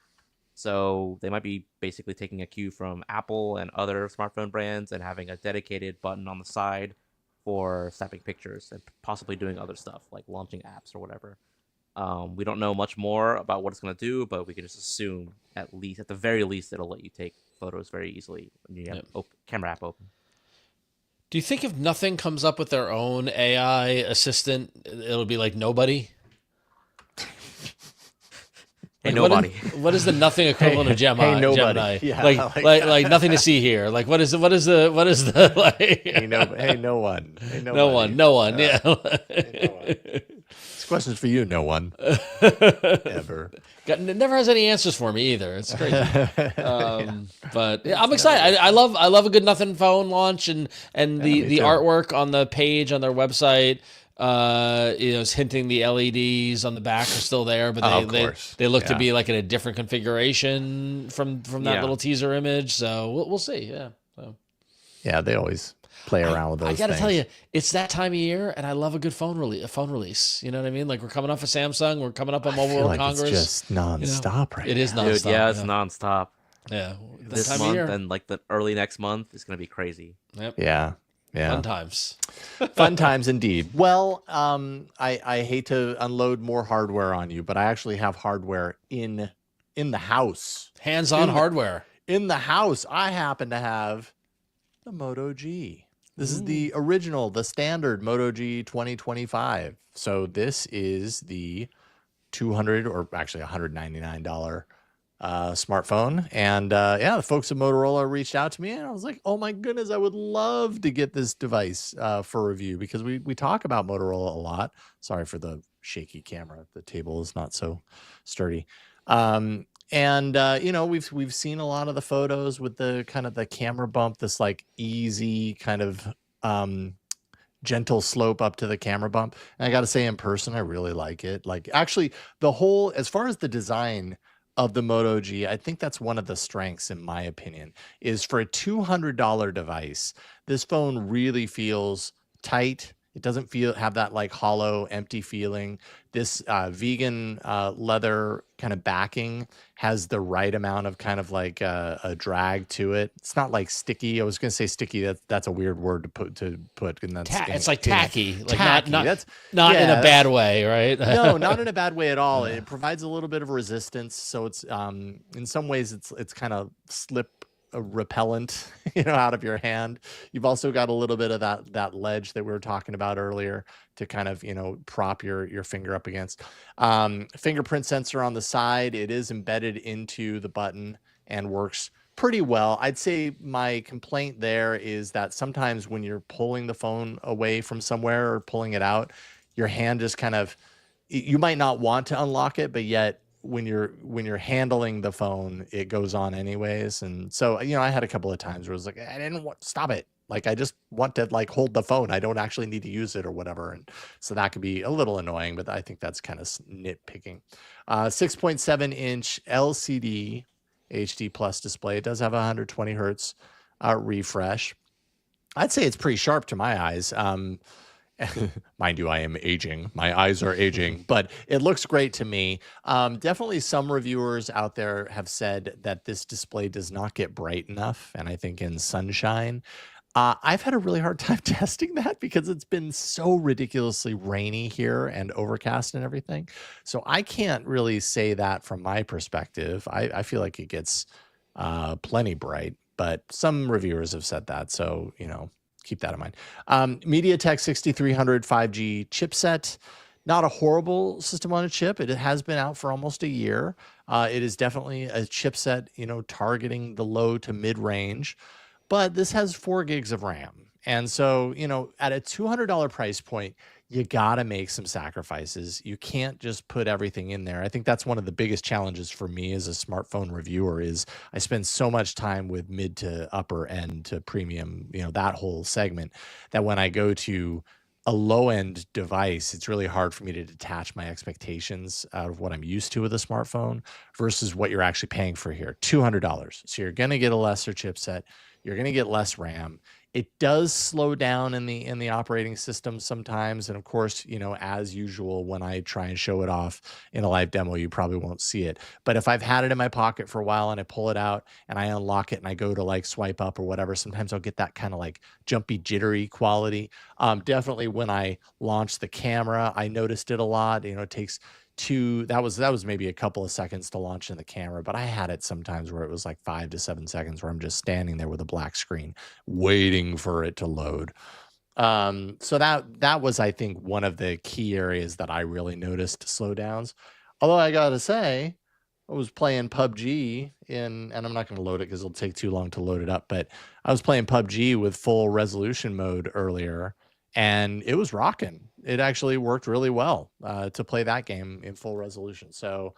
[SPEAKER 3] So they might be basically taking a cue from Apple and other smartphone brands and having a dedicated button on the side for snapping pictures and possibly doing other stuff like launching apps or whatever. We don't know much more about what it's going to do, but we can just assume at the very least, it'll let you take photos very easily when you have camera app open.
[SPEAKER 2] Do you think if Nothing comes up with their own AI assistant, it'll be like Nobody?
[SPEAKER 3] Hey,
[SPEAKER 2] Like,
[SPEAKER 3] nobody.
[SPEAKER 2] What is the Nothing equivalent of Gemini?
[SPEAKER 1] hey, nobody.
[SPEAKER 2] Gemini?
[SPEAKER 1] Yeah,
[SPEAKER 2] like nothing to see here. Like what is the like?
[SPEAKER 1] Hey, no one. Hey,
[SPEAKER 2] No one. Yeah.
[SPEAKER 1] Hey, no one. This question's for you, no one. Ever.
[SPEAKER 2] It never has any answers for me either. It's crazy. But yeah, I'm excited. I love a good Nothing Phone launch and the artwork on the page on their website. It's hinting the LEDs on the back are still there, but they look to be like in a different configuration from that little teaser image. So we'll see. Yeah. So.
[SPEAKER 1] Yeah, they always play around with those.
[SPEAKER 2] I gotta
[SPEAKER 1] things.
[SPEAKER 2] tell you, it's that time of year, and I love a good phone release. You know what I mean? Like we're coming off of Samsung, we're coming up on Mobile World Congress.
[SPEAKER 1] It's just nonstop right now.
[SPEAKER 2] It is nonstop.
[SPEAKER 3] Dude, yeah, it's nonstop.
[SPEAKER 2] Yeah,
[SPEAKER 3] this month and like the early next month is gonna be crazy.
[SPEAKER 2] Yep.
[SPEAKER 1] Yeah.
[SPEAKER 2] Fun times.
[SPEAKER 1] Fun times indeed. Well, I hate to unload more hardware on you, but I actually have hardware in the house.
[SPEAKER 2] Hands-on hardware.
[SPEAKER 1] In the house, I happen to have the Moto G. This is the original, the standard Moto G 2025. So this is the $200 or actually $199 smartphone. And the folks at Motorola reached out to me, and I was like, oh my goodness, I would love to get this device for review, because we talk about Motorola a lot. Sorry for the shaky camera. The table is not so sturdy. We've seen a lot of the photos with the kind of the camera bump, this like easy kind of gentle slope up to the camera bump. And I got to say, in person, I really like it. Like, actually, the whole, as far as the design of the Moto G, I think that's one of the strengths, in my opinion, is for a $200 device, this phone really feels tight. It doesn't have that like hollow, empty feeling. This vegan leather kind of backing has the right amount of kind of like a drag to it. It's not like sticky. I was going to say sticky. That's a weird word to put. And that's
[SPEAKER 2] it's like tacky. Like
[SPEAKER 1] tacky.
[SPEAKER 2] Not in a bad way, right?
[SPEAKER 1] No, not in a bad way at all. It provides a little bit of resistance. So it's in some ways it's kind of slip repellent, out of your hand. You've also got a little bit of that ledge that we were talking about earlier to kind of prop your finger up against. Fingerprint sensor on the side. It is embedded into the button and works pretty well. I'd say my complaint there is that sometimes when you're pulling the phone away from somewhere or pulling it out, your hand just kind of, you might not want to unlock it, but yet when you're handling the phone, it goes on anyways. And so, I had a couple of times where it was like, I didn't want, stop it. Like, I just want to like hold the phone. I don't actually need to use it or whatever. And so that could be a little annoying, but I think that's kind of nitpicking. 6.7-inch LCD HD plus display. It does have a 120 hertz refresh. I'd say it's pretty sharp to my eyes. Mind you, I am aging. My eyes are aging, but it looks great to me. Definitely some reviewers out there have said that this display does not get bright enough. And I think in sunshine, I've had a really hard time testing that because it's been so ridiculously rainy here and overcast and everything. So I can't really say that from my perspective. I feel like it gets plenty bright, but some reviewers have said that. So, keep that in mind. MediaTek 6300 5G chipset, not a horrible system on a chip. It has been out for almost a year. It is definitely a chipset, targeting the low to mid range, but this has 4 gigs of RAM. And so, at a $200 price point, you got to make some sacrifices. You can't just put everything in there. I think that's one of the biggest challenges for me as a smartphone reviewer is I spend so much time with mid to upper end to premium, that whole segment, that when I go to a low-end device, it's really hard for me to detach my expectations out of what I'm used to with a smartphone versus what you're actually paying for here. $200. So you're going to get a lesser chipset. You're going to get less RAM. It does slow down in the operating system sometimes. And of course, as usual, when I try and show it off in a live demo, you probably won't see it. But if I've had it in my pocket for a while and I pull it out and I unlock it and I go to like swipe up or whatever, sometimes I'll get that kind of like jumpy, jittery quality. Definitely when I launched the camera, I noticed it a lot. It takes that was maybe a couple of seconds to launch in the camera, but I had it sometimes where it was like 5 to 7 seconds where I'm just standing there with a black screen waiting for it to load. So that was, I think, one of the key areas that I really noticed slowdowns. Although I gotta say, I was playing PUBG and I'm not going to load it because it'll take too long to load it up, but I was playing PUBG with full resolution mode earlier, and it was rocking. It actually worked really well to play that game in full resolution. So,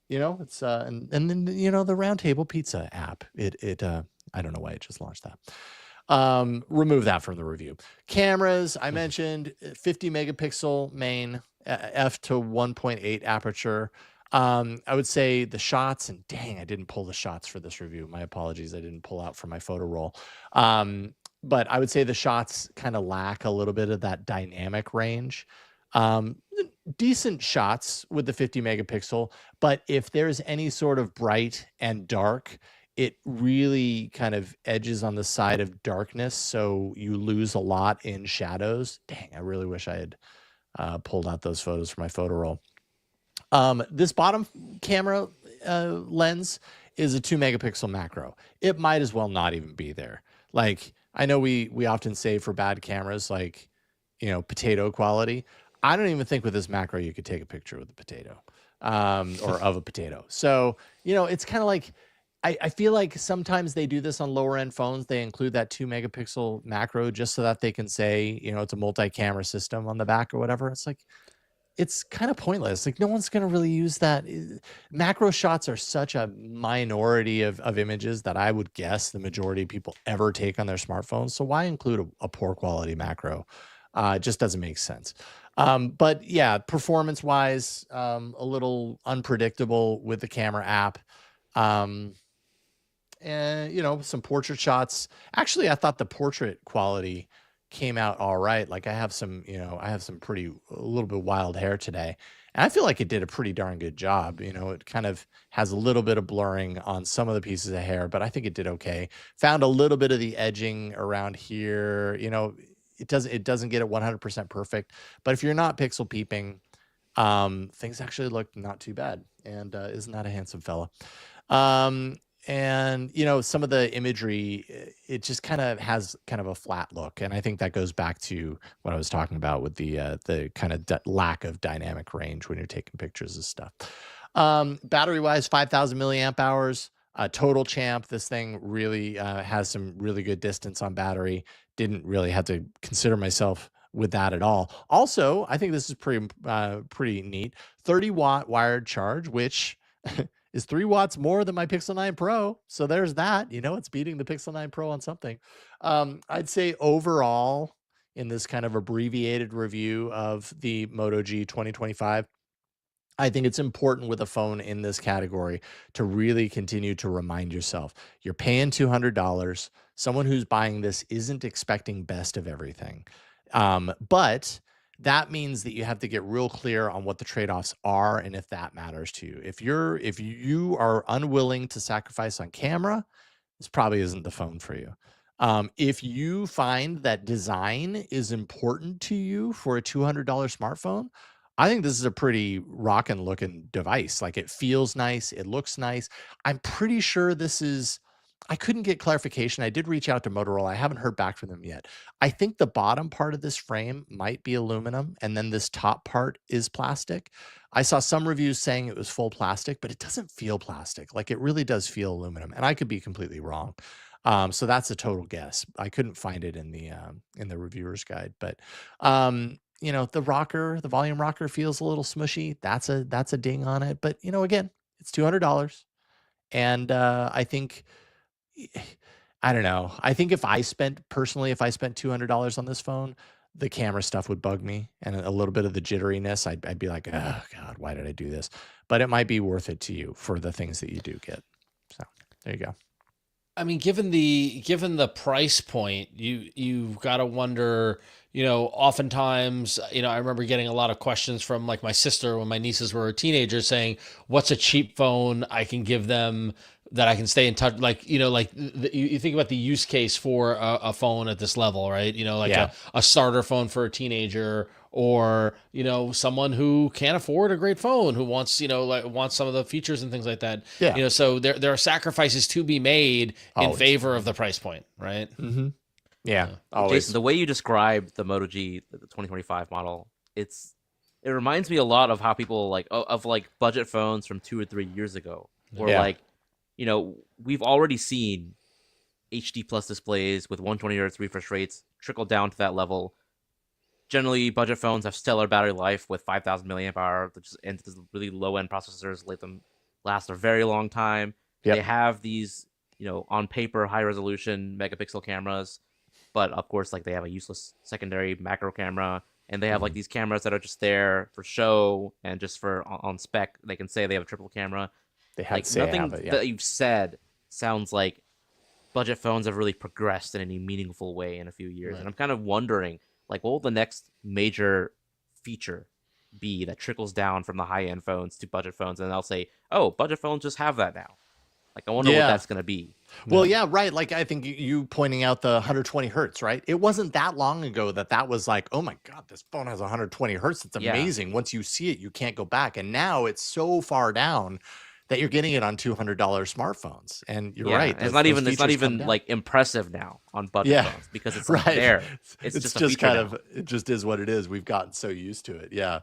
[SPEAKER 1] it's and then the Round Table Pizza app. It I don't know why it just launched that. Remove that from the review. Cameras, I mentioned 50 megapixel main, f to 1.8 aperture. I would say the shots, and dang, I didn't pull the shots for this review. My apologies, I didn't pull out for my photo roll. But I would say the shots kind of lack a little bit of that dynamic range. Decent shots with the 50 megapixel, but if there's any sort of bright and dark, it really kind of edges on the side of darkness, so you lose a lot in shadows. Dang, I really wish I had pulled out those photos for my photo roll. This bottom camera lens is a 2 megapixel macro. It might as well not even be there. Like, I know we often say for bad cameras, like, potato quality. I don't even think with this macro you could take a picture with a potato, or of a potato. So, it's kind of like, I feel like sometimes they do this on lower end phones. They include that 2 megapixel macro just so that they can say, it's a multi-camera system on the back or whatever. It's like, it's kind of pointless. Like, no one's going to really use that. Macro shots are such a minority of images that I would guess the majority of people ever take on their smartphones. So why include a poor quality macro? It just doesn't make sense. But yeah, performance wise, a little unpredictable with the camera app. And some portrait shots. Actually, I thought the portrait quality came out all right. Like, I have some pretty, a little bit wild hair today, and I feel like it did a pretty darn good job. It kind of has a little bit of blurring on some of the pieces of hair, but I think it did okay. Found a little bit of the edging around here. It doesn't get it 100% perfect, but if you're not pixel peeping, things actually look not too bad. And isn't that a handsome fella? And some of the imagery, it just kind of has kind of a flat look, and I think that goes back to what I was talking about with the kind of lack of dynamic range when you're taking pictures of stuff. Battery wise, 5,000 milliamp hours. Total champ. This thing really has some really good distance on battery. Didn't really have to consider myself with that at all. Also, I think this is pretty neat. 30-watt wired charge, which is 3 watts more than my Pixel 9 Pro. So there's that. It's beating the Pixel 9 Pro on something. I'd say overall, in this kind of abbreviated review of the Moto G 2025, I think it's important with a phone in this category to really continue to remind yourself, you're paying $200. Someone who's buying this isn't expecting best of everything. But that means that you have to get real clear on what the trade-offs are and if that matters to you. If you are unwilling to sacrifice on camera, this probably isn't the phone for you. If you find that design is important to you for a $200 smartphone, I think this is a pretty rockin' looking device. Like, it feels nice. It looks nice. I'm pretty sure this is, I couldn't get clarification. I did reach out to Motorola. I haven't heard back from them yet. I think the bottom part of this frame might be aluminum, and then this top part is plastic. I saw some reviews saying it was full plastic, but it doesn't feel plastic. Like, it really does feel aluminum, and I could be completely wrong. So that's a total guess. I couldn't find it in the reviewer's guide, but the volume rocker feels a little smushy. That's a ding on it. But again, it's $200, and I think, I don't know. I think if I spent $200 on this phone, the camera stuff would bug me, and a little bit of the jitteriness. I'd be like, oh God, why did I do this? But it might be worth it to you for the things that you do get. So there you go.
[SPEAKER 2] I mean, given the price point, you've got to wonder, oftentimes, I remember getting a lot of questions from, like, my sister when my nieces were teenagers saying, what's a cheap phone I can give them that I can stay in touch? Like, you think about the use case for a phone at this level, right? A starter phone for a teenager, or, someone who can't afford a great phone, who wants, wants some of the features and things like that.
[SPEAKER 1] Yeah.
[SPEAKER 2] So there are sacrifices to be made in favor of the price point, right?
[SPEAKER 1] Mm-hmm. Yeah.
[SPEAKER 3] Jason, the way you described the Moto G, the 2025 model, it reminds me a lot of how people of budget phones from 2 or 3 years ago, where we've already seen HD plus displays with 120 Hz refresh rates trickle down to that level. Generally, budget phones have stellar battery life with 5,000 milliamp hour, and really low end processors let them last a very long time. Yep. They have these, on paper, high resolution megapixel cameras but of course, like they have a useless secondary macro camera, and they have like these cameras that are just there for show and just for on spec. They can say they have a triple camera.
[SPEAKER 1] They had
[SPEAKER 3] Like
[SPEAKER 1] to say
[SPEAKER 3] nothing
[SPEAKER 1] have it, yeah.
[SPEAKER 3] that you've said sounds like budget phones have really progressed in any meaningful way in a few years.
[SPEAKER 2] Right.
[SPEAKER 3] And I'm kind of wondering, like, what will the next major feature be that trickles down from the high-end phones to budget phones? And they'll say, oh, budget phones just have that now. Like, I wonder what that's going to be.
[SPEAKER 1] Well, yeah, right. Like, I think you pointing out the 120 hertz, right? It wasn't that long ago that was like, oh my God, this phone has 120 hertz. It's amazing. Once you see it, you can't go back. And now it's so far down that you're getting it on $200 smartphones. And you're right.
[SPEAKER 3] It's not even like impressive now on budget phones because it's like there. It's just
[SPEAKER 1] kind of, it just is what it is. We've gotten so used to it. Yeah.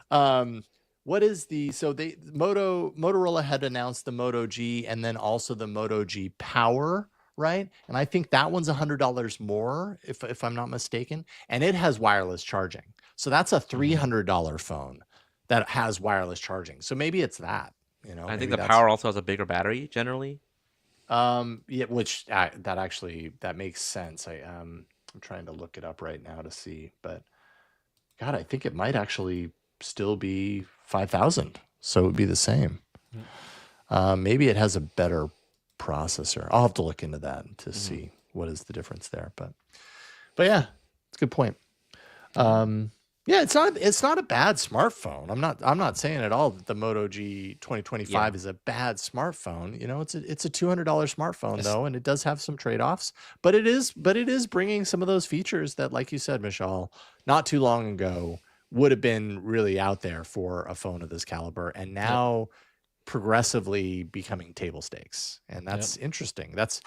[SPEAKER 1] What is Motorola had announced the Moto G and then also the Moto G Power, right? And I think that one's $100 more, if I'm not mistaken. And it has wireless charging. So that's a $300 phone that has wireless charging. So maybe it's that,
[SPEAKER 3] I think the Power also has a bigger battery generally.
[SPEAKER 1] Yeah, which that makes sense. I'm trying to look it up right now to see, but God, I think it might actually still be 5,000, so it would be the same. Maybe it has a better processor. I'll have to look into that to see what is the difference there. But yeah, it's a good point. Yeah, it's not a bad smartphone. I'm not saying at all that the Moto G 2025 is a bad smartphone. It's a $200 smartphone though, and it does have some trade-offs. But it is bringing some of those features that, like you said, Mishaal, not too long ago would have been really out there for a phone of this caliber, and now progressively becoming table stakes. And that's interesting. That's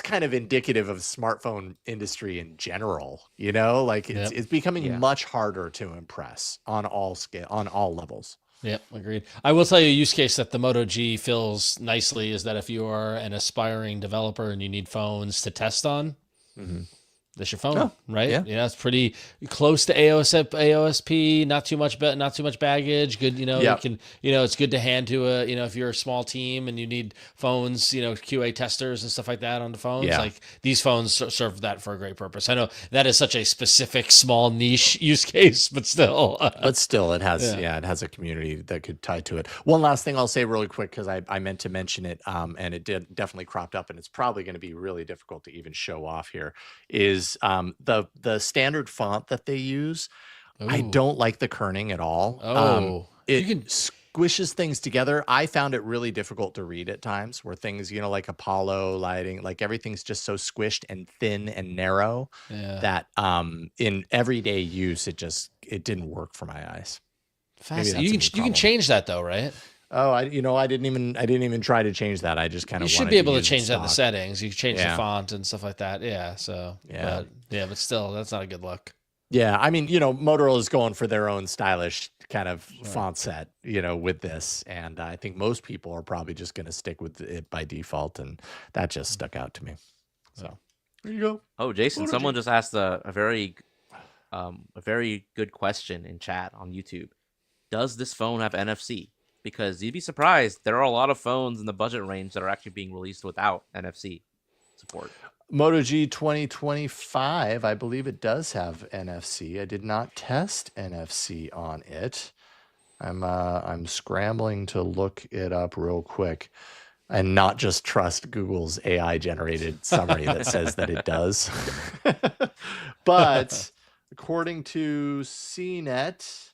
[SPEAKER 1] kind of indicative of the smartphone industry in general, like it's becoming much harder to impress on all levels.
[SPEAKER 2] Yep, agreed. I will tell you a use case that the Moto G fills nicely is that if you are an aspiring developer and you need phones to test on, that's your phone, right? Yeah, it's pretty close to AOSP, not too much baggage. Good, you can, it's good to hand to if you're a small team and you need phones, QA testers and stuff like that on the phones. Like these phones serve that for a great purpose. I know that is such a specific, small niche use case, but still,
[SPEAKER 1] it has, it has a community that could tie to it. One last thing I'll say really quick, because I meant to mention it, and it definitely cropped up, and it's probably going to be really difficult to even show off here, is the standard font that they use.
[SPEAKER 2] Ooh.
[SPEAKER 1] I don't like the kerning at all. It squishes things together. I found it really difficult to read at times, where things, like Apollo lighting, like everything's just so squished and thin and narrow that in everyday use, it didn't work for my eyes.
[SPEAKER 2] You can change that though, right?
[SPEAKER 1] Oh, I didn't even try to change that. I just kind of
[SPEAKER 2] should be able to change that in the settings. You can change the font and stuff like that. Yeah. So but still, that's not a good look.
[SPEAKER 1] Yeah, I mean, Motorola is going for their own stylish kind of font set, with this, and I think most people are probably just going to stick with it by default, and that just stuck out to me. So there you go.
[SPEAKER 3] Oh, Jason, someone just asked a very good question in chat on YouTube. Does this phone have NFC? Because you'd be surprised, there are a lot of phones in the budget range that are actually being released without NFC support.
[SPEAKER 1] Moto G 2025, I believe it does have NFC. I did not test NFC on it. I'm scrambling to look it up real quick and not just trust Google's AI generated summary that says that it does. But according to CNET,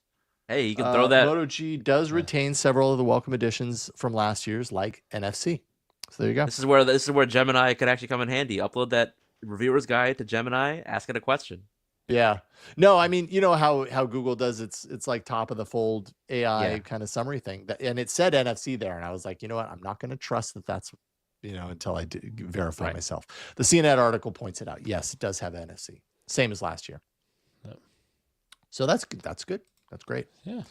[SPEAKER 3] hey, you can throw that.
[SPEAKER 1] Moto G does retain several of the welcome additions from last year's, like NFC. So there you go.
[SPEAKER 3] This is where Gemini could actually come in handy. Upload that reviewer's guide to Gemini, ask it a question.
[SPEAKER 1] Yeah. No, I mean, how Google does it's like top of the fold AI kind of summary thing. And it said NFC there, and I was like, you know what? I'm not going to trust that's until I verify myself. The CNET article points it out. Yes, it does have NFC. Same as last year. Yep. So that's good. That's great.
[SPEAKER 2] Yeah.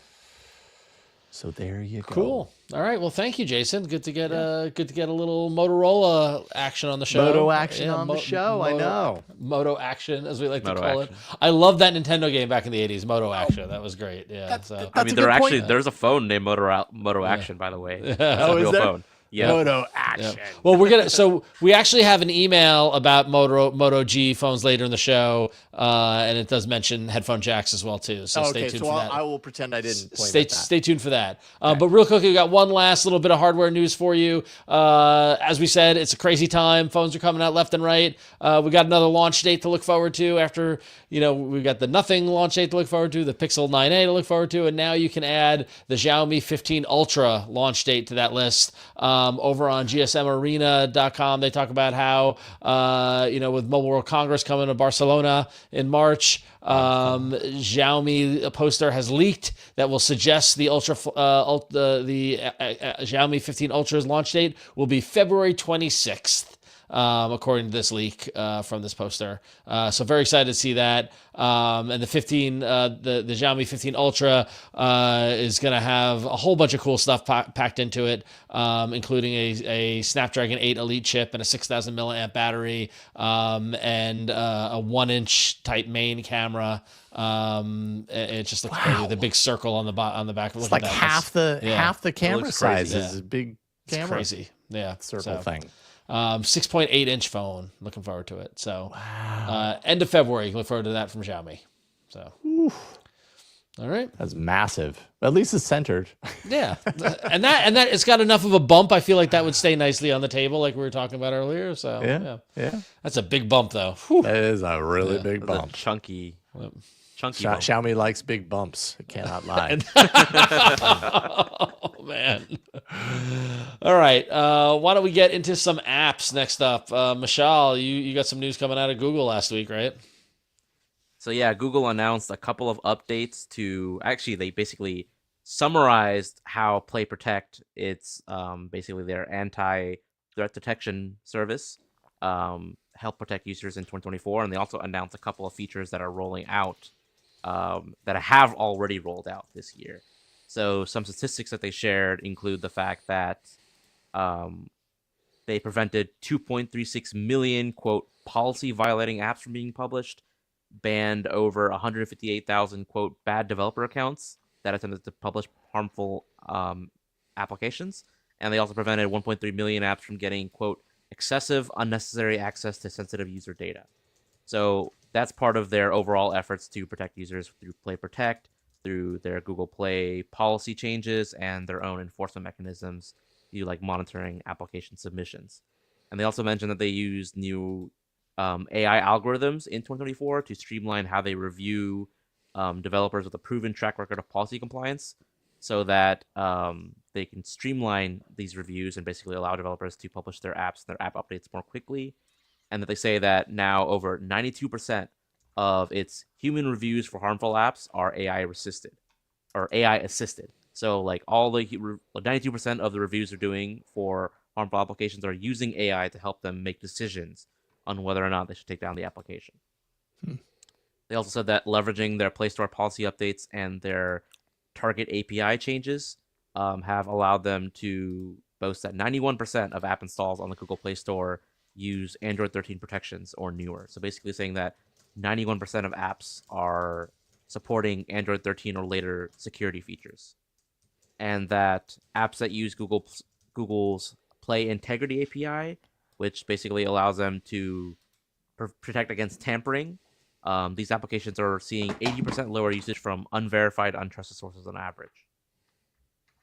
[SPEAKER 1] So there you go.
[SPEAKER 2] Cool. All right. Well, thank you, Jason. Good to get a little Motorola action on the show.
[SPEAKER 1] Moto action on the show. I know.
[SPEAKER 2] Moto action, as we like to call it. I love that Nintendo game back in the 80s. Moto action. That was great. Yeah.
[SPEAKER 3] There's a phone named Moto Action, by the way.
[SPEAKER 1] Oh, is there? Phone.
[SPEAKER 3] Yeah.
[SPEAKER 1] Moto action.
[SPEAKER 2] Yeah. Well, so we actually have an email about Moto G phones later in the show, and it does mention headphone jacks as well too. So stay tuned for that.
[SPEAKER 1] I will pretend I didn't point at that.
[SPEAKER 2] Stay tuned for that. But real quick, we got one last little bit of hardware news for you. As we said, it's a crazy time. Phones are coming out left and right. We got another launch date to look forward to after, we got the Nothing launch date to look forward to, the Pixel 9a to look forward to, and now you can add the Xiaomi 15 Ultra launch date to that list. Over on gsmarena.com, they talk about how, with Mobile World Congress coming to Barcelona in March, Xiaomi, a poster has leaked that will suggest the Xiaomi 15 Ultra's launch date will be February 26th. According to this leak from this poster. So very excited to see that. And the Xiaomi 15 Ultra is going to have a whole bunch of cool stuff packed into it, including a Snapdragon 8 Elite chip and a 6,000 milliamp battery, and a 1-inch type main camera. It just looks crazy. The big circle on the back.
[SPEAKER 1] It's like half the camera size is a big camera.
[SPEAKER 2] It's crazy. Yeah.
[SPEAKER 1] Circle thing.
[SPEAKER 2] 6.8-inch phone. Looking forward to it. So, end of February. Look forward to that from Xiaomi. So, all right.
[SPEAKER 1] That's massive. At least it's centered.
[SPEAKER 2] Yeah, and that it's got enough of a bump. I feel like that would stay nicely on the table, like we were talking about earlier. So,
[SPEAKER 1] yeah.
[SPEAKER 2] That's a big bump, though. Whew.
[SPEAKER 1] That is a really big bump.
[SPEAKER 3] Chunky. Bump.
[SPEAKER 1] Xiaomi likes big bumps. I cannot lie.
[SPEAKER 2] Oh, man. All right. Why don't we get into some apps next up? Mishaal, you got some news coming out of Google last week, right?
[SPEAKER 3] So yeah, Google announced a couple of updates to they basically summarized how Play Protect, it's basically their anti-threat detection service, help protect users in 2024, and they also announced a couple of features that are rolling out. That have already rolled out this year. So some statistics that they shared include the fact that they prevented 2.36 million, quote, policy violating apps from being published, banned over 158,000, quote, bad developer accounts that attempted to publish harmful applications. And they also prevented 1.3 million apps from getting, quote, excessive, unnecessary access to sensitive user data. So that's part of their overall efforts to protect users through Play Protect, through their Google Play policy changes, and their own enforcement mechanisms, like monitoring application submissions. And they also mentioned that they use new AI algorithms in 2024 to streamline how they review developers with a proven track record of policy compliance, so that they can streamline these reviews and basically allow developers to publish their apps and their app updates more quickly. And that they say that now over 92% of its human reviews for harmful apps are AI assisted. So like all the 92% of the reviews they're doing for harmful applications are using AI to help them make decisions on whether or not they should take down the application. They also said that leveraging their Play Store policy updates and their target API changes have allowed them to boast that 91% of app installs on the Google Play Store use Android 13 protections or newer. So basically saying that 91% of apps are supporting Android 13 or later security features. And that apps that use Google's Play Integrity API, which basically allows them to protect against tampering, these applications are seeing 80% lower usage from unverified, untrusted sources on average.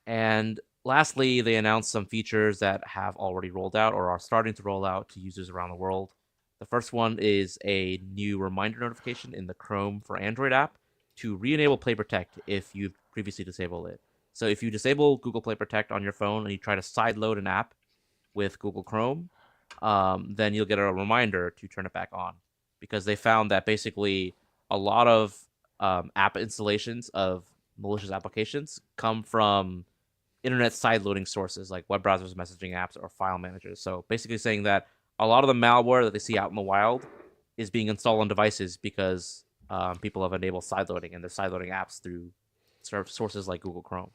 [SPEAKER 3] And lastly, they announced some features that have already rolled out or are starting to roll out to users around the world. The first one is a new reminder notification in the Chrome for Android app to re-enable Play Protect if you've previously disabled it. So if you disable Google Play Protect on your phone and you try to sideload an app with Google Chrome, then you'll get a reminder to turn it back on. Because they found that basically a lot of app installations of malicious applications come from internet sideloading sources like web browsers, messaging apps, or file managers. So basically saying that a lot of the malware that they see out in the wild is being installed on devices because people have enabled sideloading, and they're sideloading apps through sources like Google Chrome.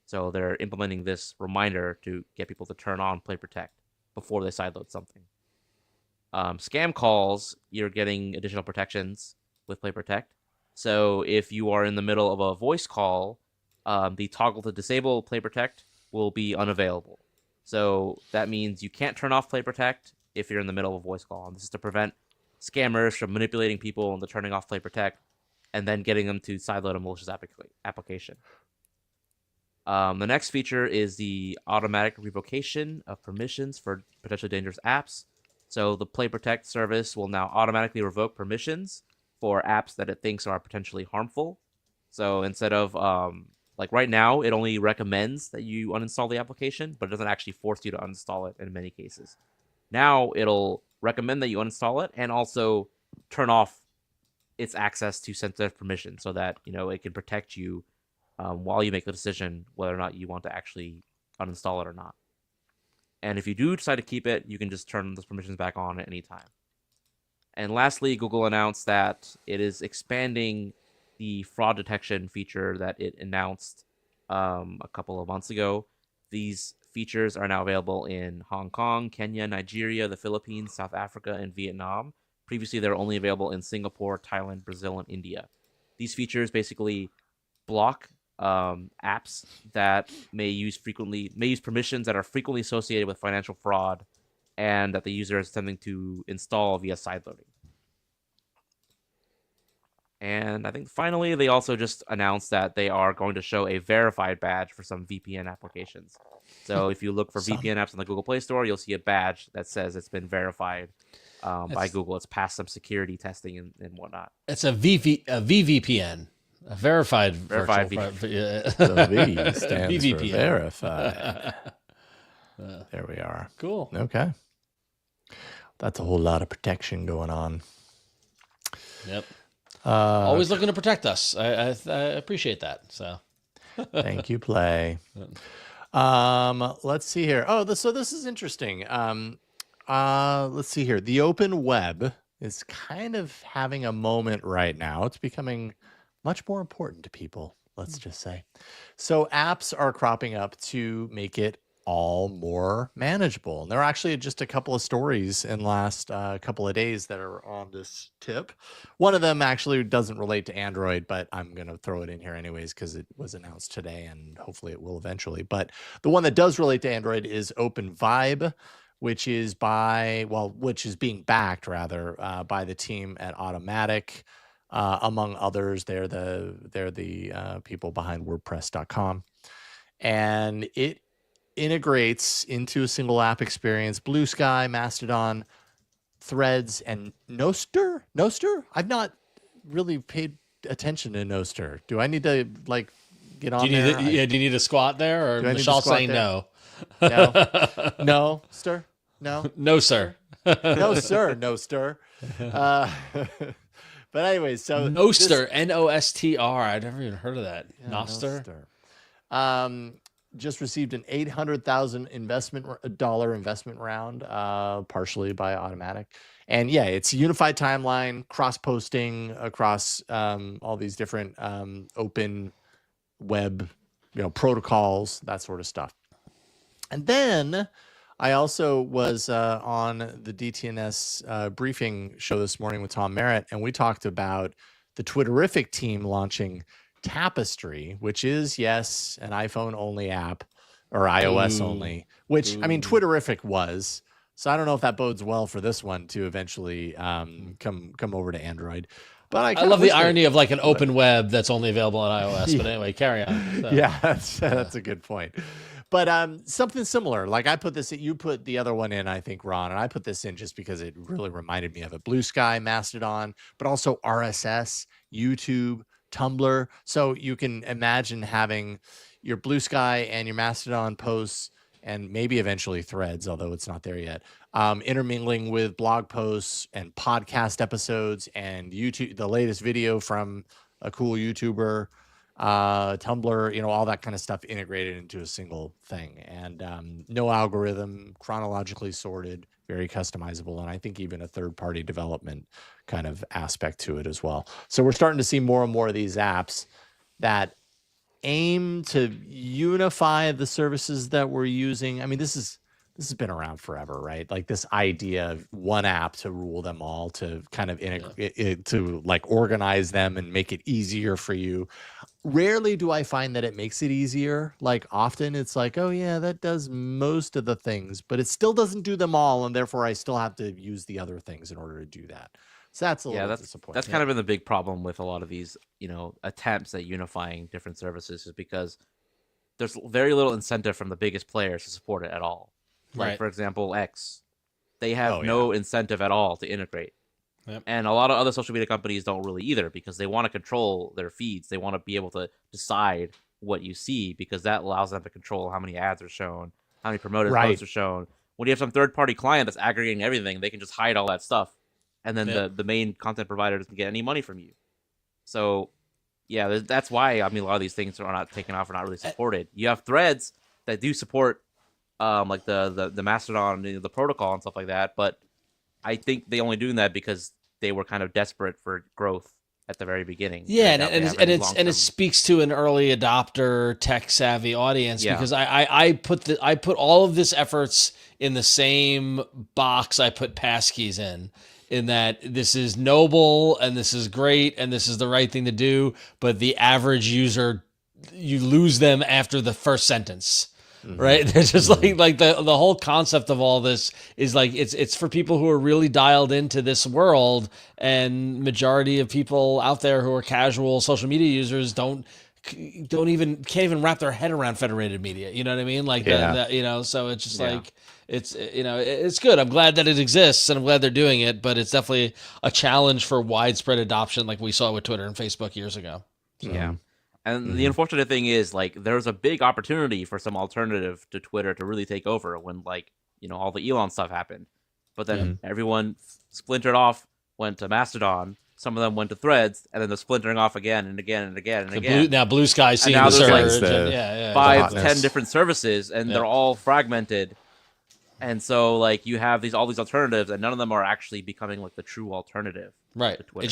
[SPEAKER 3] So they're implementing this reminder to get people to turn on Play Protect before they sideload something. Scam calls, you're getting additional protections with Play Protect. So if you are in the middle of a voice call, the toggle to disable Play Protect will be unavailable. So that means you can't turn off Play Protect if you're in the middle of a voice call. And this is to prevent scammers from manipulating people into turning off Play Protect and then getting them to sideload a malicious application. The next feature is the automatic revocation of permissions for potentially dangerous apps. So the Play Protect service will now automatically revoke permissions for apps that it thinks are potentially harmful. So instead of like right now, it only recommends that you uninstall the application, but it doesn't actually force you to uninstall it in many cases. Now it'll recommend that you uninstall it and also turn off its access to sensitive permissions so that it can protect you while you make the decision whether or not you want to actually uninstall it or not. And if you do decide to keep it, you can just turn those permissions back on at any time. And lastly, Google announced that it is expanding the fraud detection feature that it announced a couple of months ago. These features are now available in Hong Kong, Kenya, Nigeria, the Philippines, South Africa, and Vietnam. Previously, they were only available in Singapore, Thailand, Brazil, and India. These features basically block apps that may use permissions that are frequently associated with financial fraud and that the user is attempting to install via sideloading. And I think finally, they also just announced that they are going to show a verified badge for some VPN applications. So if you look for VPN apps on the Google Play Store, you'll see a badge that says it's been verified by Google. It's passed some security testing and whatnot.
[SPEAKER 2] It's a VVPN. A verified
[SPEAKER 3] VPN.
[SPEAKER 1] The V stands for verified. There we are.
[SPEAKER 2] Cool.
[SPEAKER 1] Okay. That's a whole lot of protection going on.
[SPEAKER 2] Yep. Always looking to protect us. I appreciate that. So
[SPEAKER 1] thank you, Play. Let's see here. So this is interesting. Let's see here. The open web is kind of having a moment right now. It's becoming much more important to people, let's just say. So apps are cropping up to make it all more manageable. And there are actually just a couple of stories in the last couple of days that are on this tip. One of them actually doesn't relate to Android, but I'm going to throw it in here anyways because it was announced today and hopefully it will eventually. But the one that does relate to Android is Openvibe, which is being backed rather by the team at Automatic. Among others, they're the people behind WordPress.com, and it integrates into a single app experience Blue Sky, Mastodon, Threads, and Noster. I've not really paid attention to Noster. Do I need to get on there?
[SPEAKER 2] Do you need a squat there, or Mishaal saying there?
[SPEAKER 1] No? No, stir? No?
[SPEAKER 2] No, sir.
[SPEAKER 1] No, sir. Noster. But anyways, so
[SPEAKER 2] Nostr, Nostr. I've never even heard of that. Yeah,
[SPEAKER 1] Nostr. Just received an $800,000 investment round, partially by Automatic, and yeah, it's a unified timeline, cross posting across all these different open web, protocols, that sort of stuff. And then I also was on the DTNS briefing show this morning with Tom Merritt, and we talked about the Twitterific team launching Tapestry, which is, yes, an iPhone-only app, or iOS only, which, I mean, Twitterific was. So I don't know if that bodes well for this one to eventually come over to Android. But
[SPEAKER 2] I love the irony of an open web that's only available on iOS. But anyway, carry on. So.
[SPEAKER 1] Yeah, that's a good point. But something similar, I put this, you put the other one in, I think, Ron, and I put this in just because it really reminded me of it. Blue Sky, Mastodon, but also RSS, YouTube, Tumblr. So you can imagine having your Blue Sky and your Mastodon posts, and maybe eventually Threads, although it's not there yet, intermingling with blog posts and podcast episodes and YouTube, the latest video from a cool YouTuber, Tumblr, all that kind of stuff integrated into a single thing, and no algorithm, chronologically sorted, very customizable, and I think even a third-party development kind of aspect to it as well. So we're starting to see more and more of these apps that aim to unify the services that we're using. I mean, this has been around forever, right? This idea of one app to rule them all, to kind of integrate it, to organize them and make it easier for you. rarely do I find that it makes it easier. Like often it's like, oh yeah, that does most of the things, but it still doesn't do them all, and therefore I still have to use the other things in order to do that. So that's a
[SPEAKER 3] Yeah,
[SPEAKER 1] little disappointing.
[SPEAKER 3] that's kind of been the big problem with a lot of these, attempts at unifying different services, is because there's very little incentive from the biggest players to support it at all. Like,
[SPEAKER 2] Right.
[SPEAKER 3] for example, X, they have
[SPEAKER 1] Oh,
[SPEAKER 3] no incentive at all to integrate.
[SPEAKER 2] Yep.
[SPEAKER 3] And a lot of other social media companies don't really either, because they want to control their feeds. They want to be able to decide what you see, because that allows them to control how many ads are shown, how many promoted
[SPEAKER 1] Right.
[SPEAKER 3] posts are shown. When you have some third-party client that's aggregating everything, they can just hide all that stuff, and then
[SPEAKER 2] Yep.
[SPEAKER 3] the main content provider doesn't get any money from you. So, yeah, that's why a lot of these things are not taken off or not really supported. You have threads that do support, like the Mastodon, the protocol and stuff like that, but I think they only doing that because they were kind of desperate for growth at the very beginning.
[SPEAKER 2] Yeah, and it speaks to an early adopter, tech savvy audience,
[SPEAKER 3] Yeah.
[SPEAKER 2] because I put all of this efforts in the same box I put passkeys in that this is noble and this is great and this is the right thing to do, but the average user, you lose them after the first sentence. Right? They're just like the whole concept of all this is like it's for people who are really dialed into this world, and majority of people out there who are casual social media users can't even wrap their head around federated media. You know what I mean? Like so it's just like it's good. I'm glad that it exists and I'm glad they're doing it, but it's definitely a challenge for widespread adoption, like we saw with Twitter and Facebook years ago. So.
[SPEAKER 3] Yeah. And the unfortunate thing is, like, there's a big opportunity for some alternative to Twitter to really take over when, like, all the Elon stuff happened. But then everyone splintered off, went to Mastodon. Some of them went to Threads, and then they're splintering off again and again and again and again.
[SPEAKER 2] Now Blue Sky's seeing
[SPEAKER 3] now
[SPEAKER 2] the
[SPEAKER 3] there's,
[SPEAKER 2] surge.
[SPEAKER 3] like, 5, 10 different services, and they're all fragmented. And so, like, you have all these alternatives, and none of them are actually becoming like the true alternative.
[SPEAKER 2] Right.
[SPEAKER 3] To Twitter.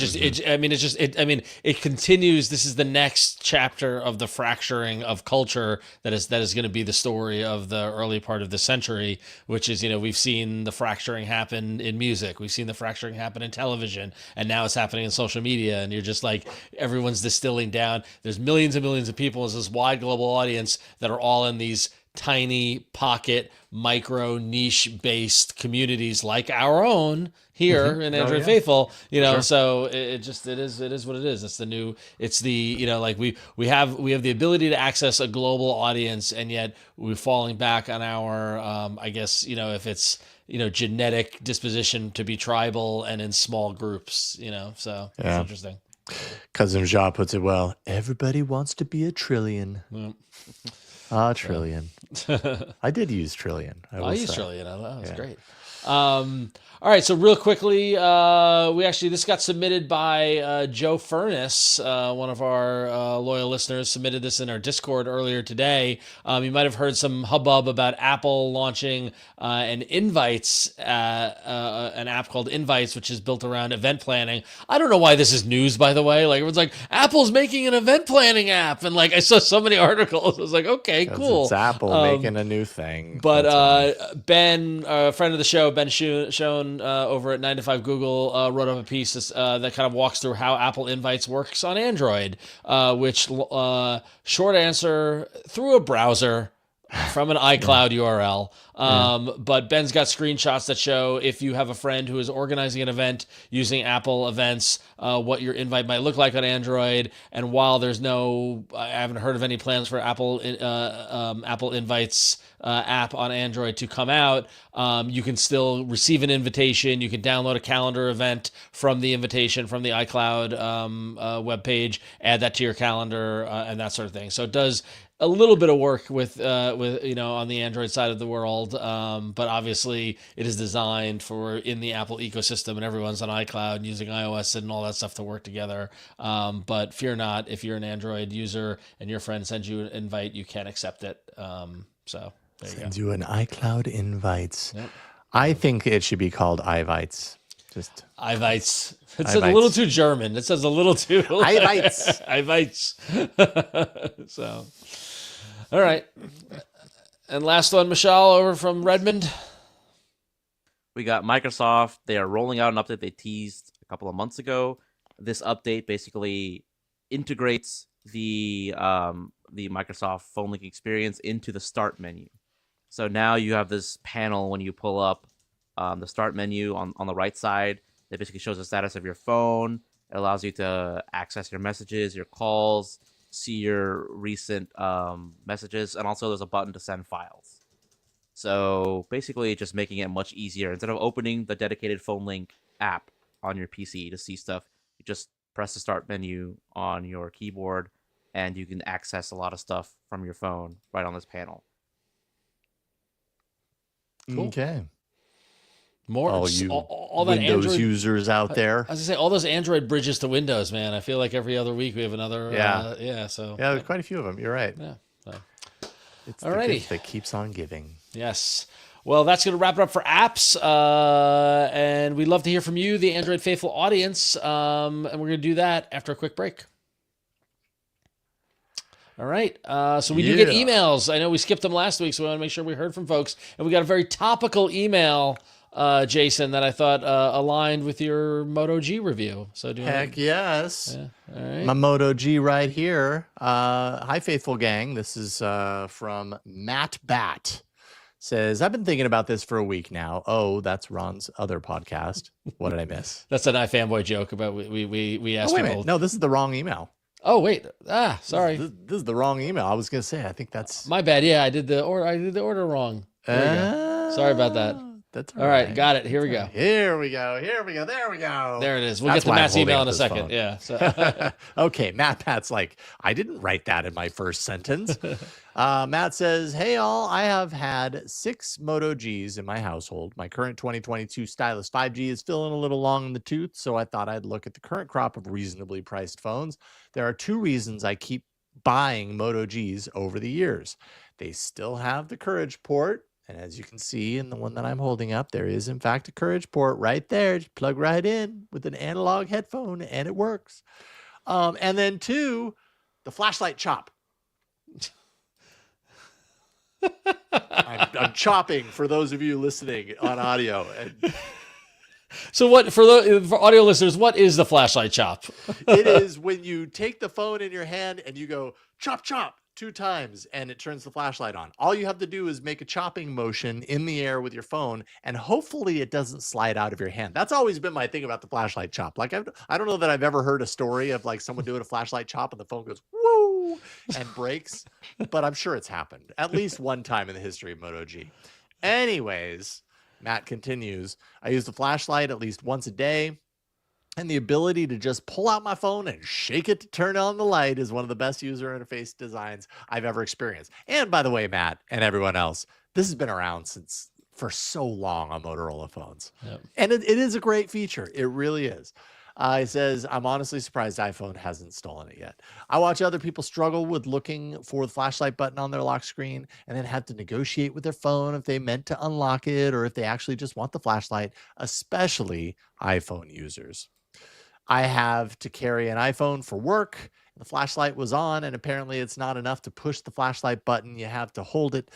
[SPEAKER 2] It continues. This is the next chapter of the fracturing of culture that is going to be the story of the early part of the century, which is, we've seen the fracturing happen in music. We've seen the fracturing happen in television, and now it's happening in social media. And you're just like, everyone's distilling down. There's millions and millions of people. There's this wide global audience that are all in these tiny pocket, micro niche based communities like our own here in Android Faithful, so it is what it is. It's we have the ability to access a global audience, and yet we're falling back on our, if it's, genetic disposition to be tribal and in small groups, so it's interesting.
[SPEAKER 1] Cousin Mishaal puts it well. Everybody wants to be a trillion. Trillion. I did use Trillion.
[SPEAKER 2] I used Trillion. That was great. All right, so real quickly, this got submitted by Joe Furness, one of our loyal listeners, submitted this in our Discord earlier today. You might have heard some hubbub about Apple launching an app called Invites, which is built around event planning. I don't know why this is news, by the way. Like, everyone's like, Apple's making an event planning app, and like I saw so many articles. I was like, okay, cool.
[SPEAKER 1] It's Apple making a new thing.
[SPEAKER 2] But Ben, a friend of the show, Ben Schoen, over at 9 to 5 Google, wrote up a piece that kind of walks through how Apple Invites works on Android, which, short answer, through a browser from an iCloud URL. But Ben's got screenshots that show if you have a friend who is organizing an event using Apple Events, what your invite might look like on Android. And while I haven't heard of any plans for Apple Invites app on Android to come out, you can still receive an invitation. You can download a calendar event from the invitation from the iCloud webpage, add that to your calendar, and that sort of thing. So it does a little bit of work with on the Android side of the world, but obviously it is designed for in the Apple ecosystem, and everyone's on iCloud using iOS and all that stuff to work together. But fear not, if you're an Android user and your friend sends you an invite, you can accept it. So there you go.
[SPEAKER 1] Sends you an iCloud invites.
[SPEAKER 2] Yep.
[SPEAKER 1] I think it should be called iVites. Just
[SPEAKER 2] iVites. It says a little too German. It says a little too
[SPEAKER 1] iVites.
[SPEAKER 2] iVites. So. All right. And last one, Mishaal, over from Redmond.
[SPEAKER 3] We got Microsoft. They are rolling out an update they teased a couple of months ago. This update basically integrates the Microsoft phone link experience into the start menu. So now you have this panel when you pull up the start menu on the right side. It basically shows the status of your phone. It allows you to access your messages, your calls, see your recent messages, and also there's a button to send files. So basically just making it much easier. Instead of opening the dedicated phone link app on your PC to see stuff, you just press the start menu on your keyboard and you can access a lot of stuff from your phone right on this panel.
[SPEAKER 2] Cool.
[SPEAKER 1] Okay.
[SPEAKER 2] More
[SPEAKER 1] all you
[SPEAKER 2] all that
[SPEAKER 1] Windows
[SPEAKER 2] Android
[SPEAKER 1] users out there.
[SPEAKER 2] I was gonna say all those Android bridges to Windows, man. I feel like every other week we have another. So
[SPEAKER 1] there's quite a few of them. You're right.
[SPEAKER 2] Yeah. So.
[SPEAKER 1] It's
[SPEAKER 2] Alrighty.
[SPEAKER 1] the gift that keeps on giving.
[SPEAKER 2] Yes. Well, that's going to wrap it up for apps. And we'd love to hear from you, the Android faithful audience. And we're going to do that after a quick break. All right. So we do get emails. I know we skipped them last week, so we want to make sure we heard from folks. And we got a very topical email, Jason, that I thought aligned with your Moto G review. So
[SPEAKER 1] Heck yes.
[SPEAKER 2] Yeah. All right.
[SPEAKER 1] My Moto G right here. Hi, faithful gang. This is from Matt Bat. Says, I've been thinking about this for a week now. Oh, that's Ron's other podcast. What did I miss?
[SPEAKER 2] That's an iFanboy joke about we asked people.
[SPEAKER 1] No, this is the wrong email.
[SPEAKER 2] Oh, wait. Sorry.
[SPEAKER 1] This is the wrong email. I was going to say, I think that's
[SPEAKER 2] my bad. Yeah, I did the order wrong. There we go. Sorry about that.
[SPEAKER 1] That's
[SPEAKER 2] all right. Got it. Here we go.
[SPEAKER 1] Here we go. There we go.
[SPEAKER 2] There it is. We'll get to Matt's email in a second.
[SPEAKER 1] Phone.
[SPEAKER 2] Yeah. So.
[SPEAKER 1] Okay. Pat's like, I didn't write that in my first sentence. Matt says, hey, all, I have had 6 Moto Gs in my household. My current 2022 Stylus 5G is feeling a little long in the tooth, so I thought I'd look at the current crop of reasonably priced phones. There are 2 reasons I keep buying Moto Gs over the years. They still have the Courage port. And as you can see in the one that I'm holding up, there is, in fact, a Courage port right there. Just plug right in with an analog headphone, and it works. And then 2, the flashlight chop. I'm chopping for those of you listening on audio. And
[SPEAKER 2] so what for audio listeners, what is the flashlight chop?
[SPEAKER 1] It is when you take the phone in your hand and you go chop, chop 2 times and it turns the flashlight on. All you have to do is make a chopping motion in the air with your phone and hopefully it doesn't slide out of your hand. That's always been my thing about the flashlight chop. Like I don't know that I've ever heard a story of like someone doing a flashlight chop and the phone goes woo and breaks, but I'm sure it's happened at least one time in the history of Moto G. Anyways, Matt continues, I use the flashlight at least once a day. And the ability to just pull out my phone and shake it to turn on the light is one of the best user interface designs I've ever experienced. And by the way, Matt and everyone else, this has been around for so long on Motorola phones. Yep. And it is a great feature. It really is. It says, I'm honestly surprised iPhone hasn't stolen it yet. I watch other people struggle with looking for the flashlight button on their lock screen and then have to negotiate with their phone if they meant to unlock it or if they actually just want the flashlight, especially iPhone users. I have to carry an iPhone for work. The flashlight was on, and apparently it's not enough to push the flashlight button. You have to hold it.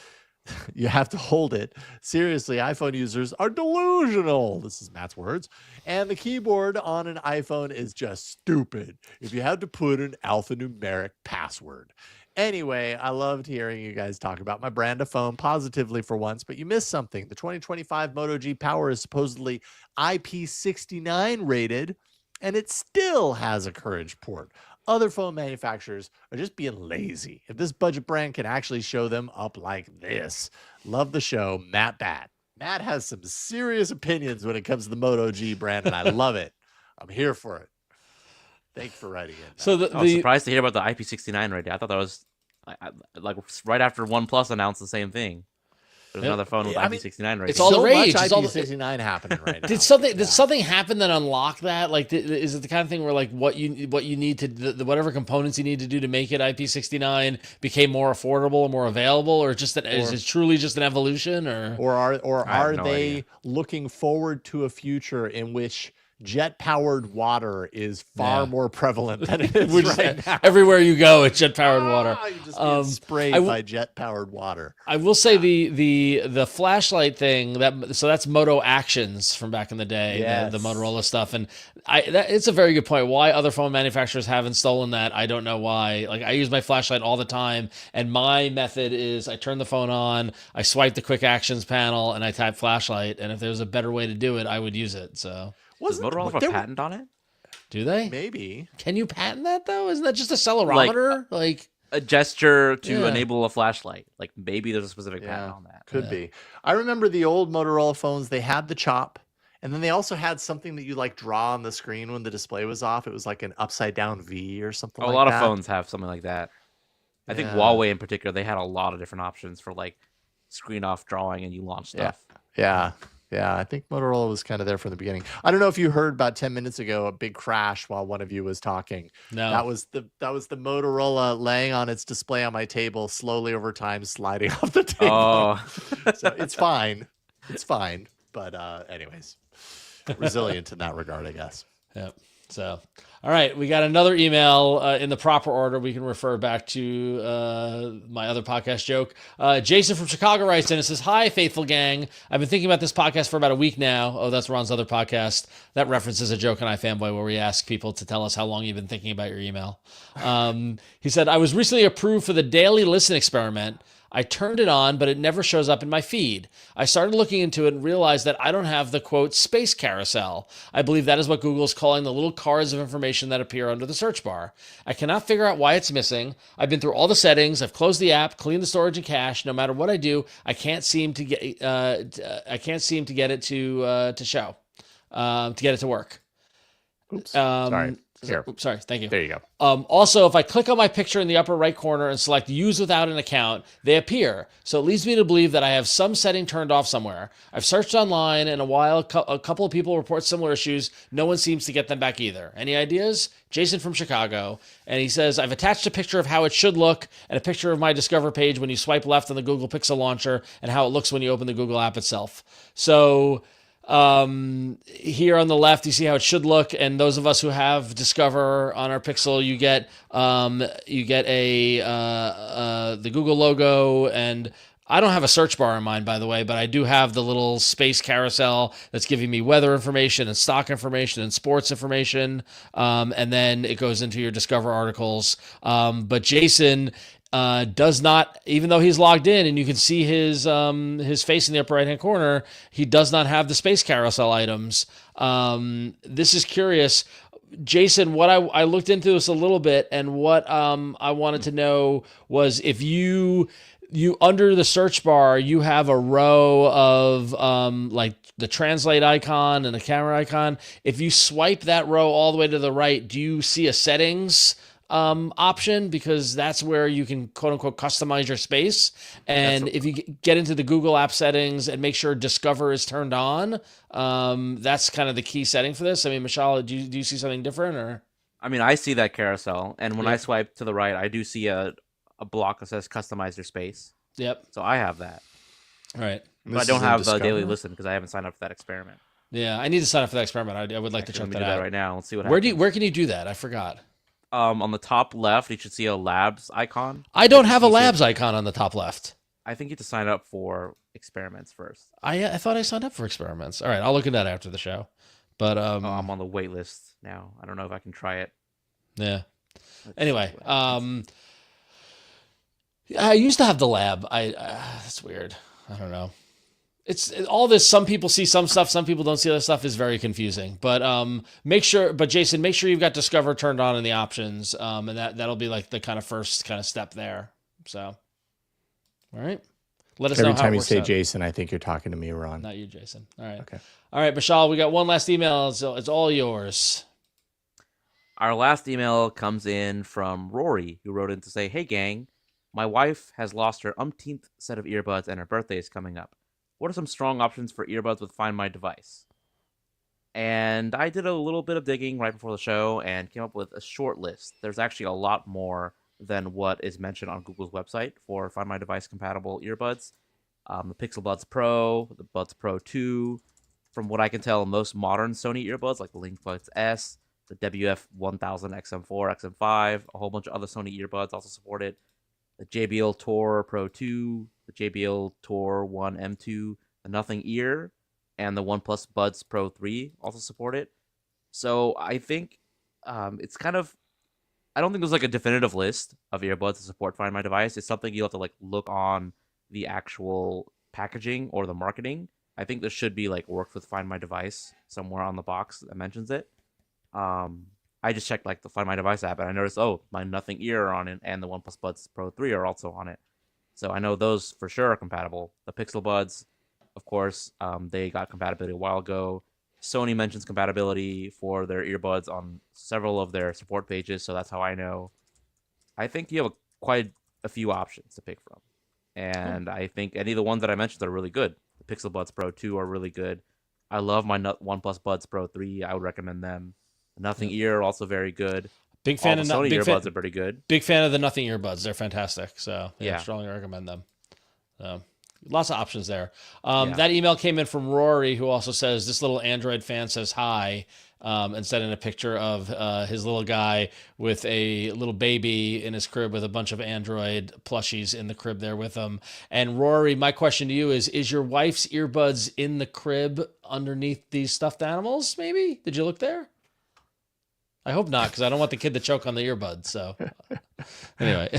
[SPEAKER 1] You have to hold it. Seriously, iPhone users are delusional. This is Matt's words. And the keyboard on an iPhone is just stupid if you have to put an alphanumeric password. Anyway, I loved hearing you guys talk about my brand of phone positively for once, but you missed something. The 2025 Moto G Power is supposedly IP69 rated, and it still has a Courage port. Other phone manufacturers are just being lazy. If this budget brand can actually show them up like this. Love the show, Matt Bat. Matt has some serious opinions when it comes to the Moto G brand, and I love it. I'm here for it. Thanks for writing it.
[SPEAKER 3] So I was surprised to hear about the IP69 rating. I thought that was like right after OnePlus announced the same thing. There's another phone with IP69 rating.
[SPEAKER 2] It's all the rage.
[SPEAKER 1] It's all IP69 happening right now.
[SPEAKER 2] Did something happen that unlocked that? Like, is it the kind of thing where like what you need to whatever components you need to do to make it IP69 became more affordable or more available, or just that is it truly just an evolution, or
[SPEAKER 1] are they looking forward to a future in which jet-powered water is far
[SPEAKER 2] Yeah.
[SPEAKER 1] more prevalent than it is
[SPEAKER 2] Which,
[SPEAKER 1] right now.
[SPEAKER 2] everywhere you go, it's jet-powered water.
[SPEAKER 1] You just get sprayed by jet-powered water.
[SPEAKER 2] I will say the flashlight thing that's Moto Actions from back in the day, the Motorola stuff, and it's a very good point. Why other phone manufacturers haven't stolen that, I don't know why. Like I use my flashlight all the time, and my method is I turn the phone on, I swipe the quick actions panel, and I type flashlight. And if there's a better way to do it, I would use it. So
[SPEAKER 3] does Motorola have a patent on it?
[SPEAKER 2] Do they?
[SPEAKER 1] Maybe.
[SPEAKER 2] Can you patent that though? Isn't that just a accelerometer? Like
[SPEAKER 3] a gesture to enable a flashlight. Like maybe there's a specific patent on that.
[SPEAKER 1] Could be. I remember the old Motorola phones, they had the chop, and then they also had something that you like draw on the screen when the display was off. It was like an upside down V or something like that.
[SPEAKER 3] A lot of phones have something like that. I think Huawei in particular, they had a lot of different options for like screen off drawing and you launch stuff.
[SPEAKER 1] Yeah. I think Motorola was kind of there from the beginning. I don't know if you heard about 10 minutes ago a big crash while one of you was talking.
[SPEAKER 2] No.
[SPEAKER 1] That was the Motorola laying on its display on my table, slowly over time sliding off the table.
[SPEAKER 3] Oh.
[SPEAKER 1] So it's fine. It's fine. But anyways, resilient in that regard, I guess.
[SPEAKER 2] Yep. So, all right, we got another email in the proper order. We can refer back to my other podcast joke. Jason from Chicago writes in and says, "Hi, faithful gang. I've been thinking about this podcast for about a week now." Oh, that's Ron's other podcast. That references a joke on iFanboy where we ask people to tell us how long you've been thinking about your email. He said, "I was recently approved for the daily listen experiment. I turned it on, but it never shows up in my feed. I started looking into it and realized that I don't have the, quote, space carousel. I believe that is what Google is calling the little cards of information that appear under the search bar. I cannot figure out why it's missing. I've been through all the settings. I've closed the app, cleaned the storage and cache. No matter what I do, I can't seem to get it to show, to get it to work."
[SPEAKER 1] Oops. Sorry. Here.
[SPEAKER 2] Oops, sorry. Thank you.
[SPEAKER 1] There you go.
[SPEAKER 2] Also, if I click on my picture in the upper right corner and select use without an account, they appear. So it leads me to believe that I have some setting turned off somewhere. I've searched online, and a couple of people report similar issues. No one seems to get them back either. Any ideas? Jason from Chicago. And he says, "I've attached a picture of how it should look and a picture of my Discover page when you swipe left on the Google Pixel launcher and how it looks when you open the Google app itself." So here on the left, you see how it should look, and those of us who have Discover on our Pixel, you get the Google logo, and I don't have a search bar in mine, by the way, but I do have the little space carousel that's giving me weather information and stock information and sports information, and then it goes into your Discover articles. But Jason does not, even though he's logged in and you can see his face in the upper right hand corner, he does not have the space carousel items. This is curious, Jason. What I looked into this a little bit, and what I wanted to know was if you under the search bar you have a row of like the translate icon and the camera icon. If you swipe that row all the way to the right, do you see a settings option? Because that's where you can quote unquote customize your space. And if you get into the Google app settings and make sure Discover is turned on, that's kind of the key setting for this. I mean, Mishaal, do you see something different, or?
[SPEAKER 3] I mean, I see that carousel, and when I swipe to the right, I do see a block that says customize your space.
[SPEAKER 2] Yep.
[SPEAKER 3] So I have that.
[SPEAKER 2] All right.
[SPEAKER 3] But I don't have the daily listen because I haven't signed up for that experiment.
[SPEAKER 2] Yeah, I need to sign up for that experiment. I would like to check that out
[SPEAKER 3] right now. Let's see what happens.
[SPEAKER 2] Where can you do that? I forgot.
[SPEAKER 3] On the top left, you should see a labs icon.
[SPEAKER 2] I don't have a labs icon on the top left.
[SPEAKER 3] I think you have to sign up for experiments first.
[SPEAKER 2] I thought I signed up for experiments. All right, I'll look at that after the show. But I'm
[SPEAKER 3] on the wait list now. I don't know if I can try it.
[SPEAKER 2] Yeah. Anyway, I used to have the lab. That's weird. I don't know. It's all this. Some people see some stuff, some people don't see other stuff. Is very confusing. But Jason, make sure you've got Discover turned on in the options, and that'll be like the kind of first kind of step there. So, all right, let us know.
[SPEAKER 1] Every time you say Jason, I think you're talking to me, Ron.
[SPEAKER 2] Not you, Jason. All right.
[SPEAKER 1] Okay.
[SPEAKER 2] All right, Mishaal, we got one last email. So it's all yours.
[SPEAKER 3] Our last email comes in from Rory, who wrote in to say, "Hey gang, my wife has lost her umpteenth set of earbuds and her birthday is coming up. What are some strong options for earbuds with Find My Device?" And I did a little bit of digging right before the show and came up with a short list. There's actually a lot more than what is mentioned on Google's website for Find My Device compatible earbuds. The Pixel Buds Pro, the Buds Pro 2, from what I can tell, most modern Sony earbuds, like the LinkBuds S, the WF-1000 XM4, XM5, a whole bunch of other Sony earbuds also support it. The JBL Tour Pro 2, the JBL Tour 1 M2, the Nothing Ear, and the OnePlus Buds Pro 3 also support it. So I think it's kind of, I don't think there's like a definitive list of earbuds to support Find My Device. It's something you'll have to like look on the actual packaging or the marketing. I think there should be like worked with Find My Device somewhere on the box that mentions it. I just checked like the Find My Device app and I noticed, oh, my Nothing Ear are on it and the OnePlus Buds Pro 3 are also on it. So I know those for sure are compatible. The Pixel Buds, of course, they got compatibility a while ago. Sony mentions compatibility for their earbuds on several of their support pages, so that's how I know. I think you have quite a few options to pick from. And I think any of the ones that I mentioned are really good. The Pixel Buds Pro 2 are really good. I love my OnePlus Buds Pro 3. I would recommend them. Nothing Ear also very good.
[SPEAKER 2] Big fan of
[SPEAKER 3] Sony earbuds are pretty good.
[SPEAKER 2] Big fan of the Nothing earbuds. They're fantastic. So
[SPEAKER 3] yeah,
[SPEAKER 2] strongly recommend them. Lots of options there. That email came in from Rory, who also says this little Android fan says hi, and sent in a picture of his little guy with a little baby in his crib with a bunch of Android plushies in the crib there with him. And Rory, my question to you is your wife's earbuds in the crib underneath these stuffed animals? Maybe? Did you look there? I hope not, because I don't want the kid to choke on the earbuds. So anyway.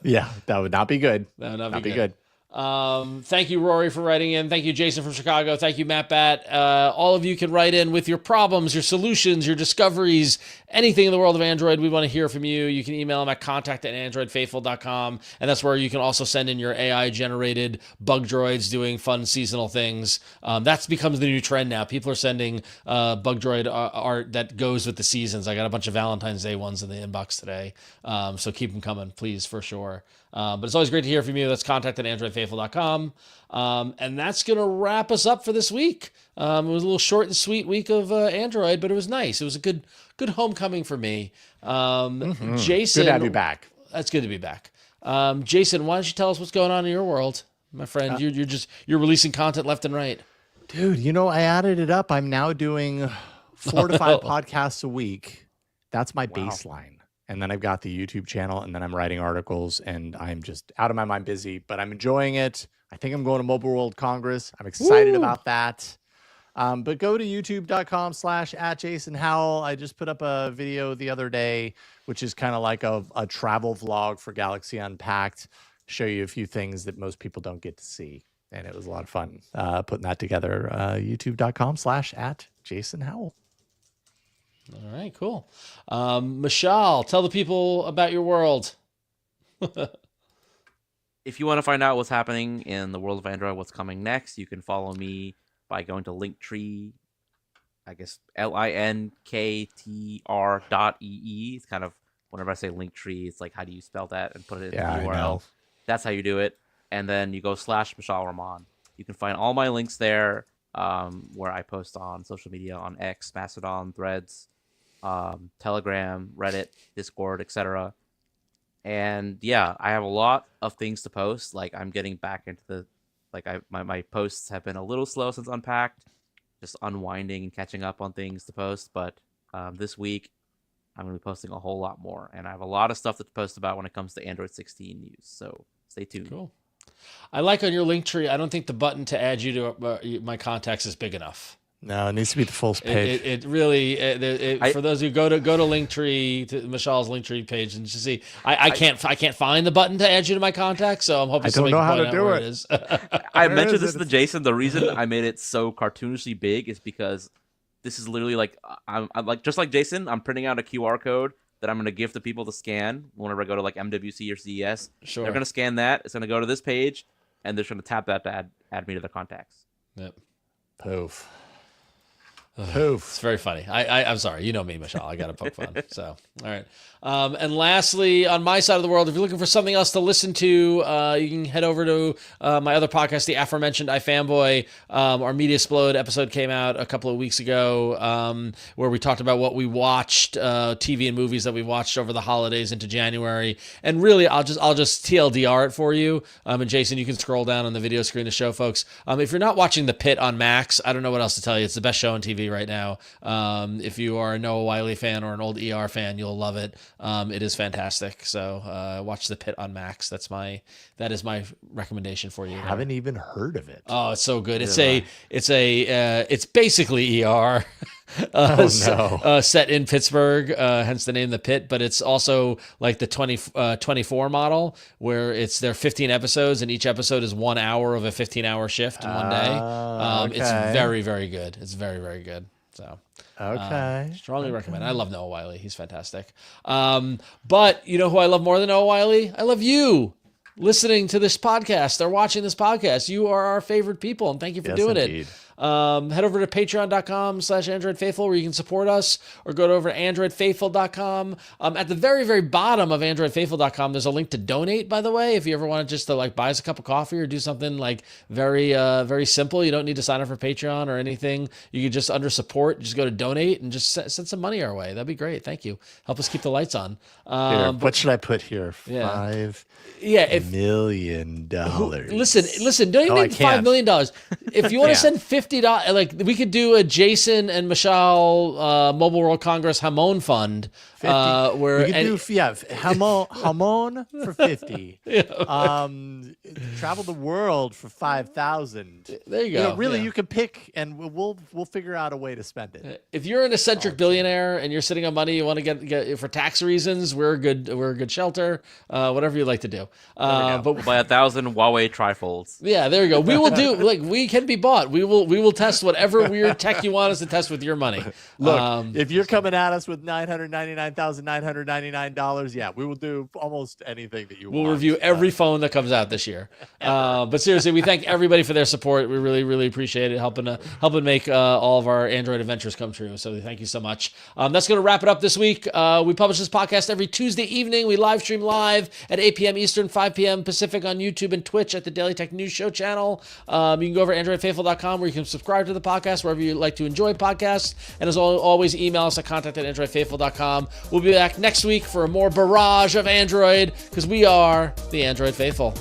[SPEAKER 1] Yeah, that would not be good.
[SPEAKER 2] That would not be good. Thank you, Rory, for writing in. Thank you, Jason from Chicago. Thank you, Matt Bat. All of you can write in with your problems, your solutions, your discoveries, anything in the world of Android. We want to hear from you. You can email them at contact@androidfaithful.com. And that's where you can also send in your AI-generated bug droids doing fun seasonal things. That becomes the new trend now. People are sending bug droid art that goes with the seasons. I got a bunch of Valentine's Day ones in the inbox today. So keep them coming, please, for sure. But it's always great to hear from you. That's contact@androidfaithful.com. And that's going to wrap us up for this week. It was a little short and sweet week of Android, but it was nice. It was a good homecoming for me. Jason,
[SPEAKER 1] good to have you back.
[SPEAKER 2] That's good to be back. Jason, why don't you tell us what's going on in your world? My friend, you're releasing content left and right.
[SPEAKER 1] Dude, I added it up. I'm now doing 4 to 5 podcasts a week. That's my baseline. And then I've got the YouTube channel, and then I'm writing articles, and I'm just out of my mind busy, but I'm enjoying it. I think I'm going to Mobile World Congress. I'm excited about that. But go to youtube.com/@JasonHowell. I just put up a video the other day, which is kind of like a travel vlog for Galaxy Unpacked. Show you a few things that most people don't get to see. And it was a lot of fun putting that together. youtube.com/@JasonHowell.
[SPEAKER 2] All right, cool. Mishaal, tell the people about your world.
[SPEAKER 3] If you want to find out what's happening in the world of Android, what's coming next, you can follow me by going to Linktree, I guess linktr.ee. It's kind of, whenever I say Linktree, it's like, how do you spell that and put it in the URL? That's how you do it. And then you go /Mishaal Rahman. You can find all my links there, where I post on social media, on X, Mastodon, Threads, Telegram, Reddit, Discord, etc. And yeah, I have a lot of things to post. Like, I'm getting back into the, my posts have been a little slow since Unpacked, just unwinding and catching up on things to post. But this week, I'm going to be posting a whole lot more, and I have a lot of stuff to post about when it comes to Android 16 news. So stay tuned.
[SPEAKER 2] Cool. I like on your Linktree, I don't think the button to add you to my contacts is big enough.
[SPEAKER 1] No, it needs to be the full page.
[SPEAKER 2] It really, for those who go to Linktree, to Mishaal's Linktree page, and just see, I can't find the button to add you to my contacts, so I'm hoping somebody can point out where it is.
[SPEAKER 3] I mentioned this to Jason. The reason I made it so cartoonishly big is because this is literally like, I'm like, just like Jason, I'm printing out a QR code that I'm going to give to people to scan whenever I go to like MWC or CES.
[SPEAKER 2] Sure.
[SPEAKER 3] They're going to scan that. It's going to go to this page, and they're just going to tap that to add me to their contacts.
[SPEAKER 2] Yep.
[SPEAKER 1] Poof. Poof.
[SPEAKER 2] It's very funny. I'm sorry. You know me, Mishaal. I got to poke fun. So, all right. And lastly, on my side of the world, if you're looking for something else to listen to, you can head over to my other podcast, the aforementioned iFanboy. Our Media Explode episode came out a couple of weeks ago, where we talked about what we watched, TV and movies that we watched over the holidays into January. And really, I'll just TLDR it for you. And Jason, you can scroll down on the video screen to show folks. If you're not watching The Pit on Max, I don't know what else to tell you. It's the best show on TV right now. If you are a Noah Wyle fan or an old ER fan, you'll love it. It is fantastic. So watch The Pit on Max. That is my recommendation for you.
[SPEAKER 1] I haven't even heard of it.
[SPEAKER 2] Oh, it's so good. It's basically ER. Set in Pittsburgh, hence the name The Pit, but it's also like the 24 model where there are 15 episodes and each episode is 1 hour of a 15-hour shift in one day.
[SPEAKER 1] Okay.
[SPEAKER 2] It's very, very good. It's very, very good. So strongly recommend. I love Noah Wyle. He's fantastic. But you know who I love more than Noah Wyle? I love you listening to this podcast or watching this podcast. You are our favorite people, and thank you for doing it. Head over to patreon.com/AndroidFaithful where you can support us, or go over to AndroidFaithful.com. At the very, very bottom of AndroidFaithful.com, there's a link to donate, by the way, if you ever want to just to buy us a cup of coffee or do something very, very simple. You don't need to sign up for Patreon or anything. You can just under support, just go to donate and just send some money our way. That'd be great. Thank you. Help us keep the lights on.
[SPEAKER 1] What should I put here? $5 million.
[SPEAKER 2] Listen, don't even need $5 million. If you want to send $50, we could do a Jason and Mishaal Mobile World Congress Hamon Fund, where
[SPEAKER 1] we could do Hamon for 50. Travel the world for 5,000.
[SPEAKER 2] There you go.
[SPEAKER 1] You can pick, and we'll figure out a way to spend it.
[SPEAKER 2] If you're an eccentric billionaire and you're sitting on money you want to get for tax reasons, we're a good shelter. Whatever you like to do.
[SPEAKER 3] But we'll buy 1,000 Huawei trifolds.
[SPEAKER 2] Yeah, there you go. We will do we can be bought. We will test whatever weird tech you want us to test with your money.
[SPEAKER 1] Look, if you're coming at us with $999,999, yeah, we will do almost anything that you want.
[SPEAKER 2] We'll review every phone that comes out this year. But seriously, we thank everybody for their support. We really, really appreciate it, helping make all of our Android adventures come true. So thank you so much. That's going to wrap it up this week. We publish this podcast every Tuesday evening. We live stream live at 8 p.m. Eastern, 5 p.m. Pacific on YouTube and Twitch at the Daily Tech News Show channel. You can go over to AndroidFaithful.com where you can subscribe to the podcast wherever you like to enjoy podcasts. And as always, email us at contact@AndroidFaithful.com. We'll be back next week for a more barrage of Android, because we are the Android Faithful.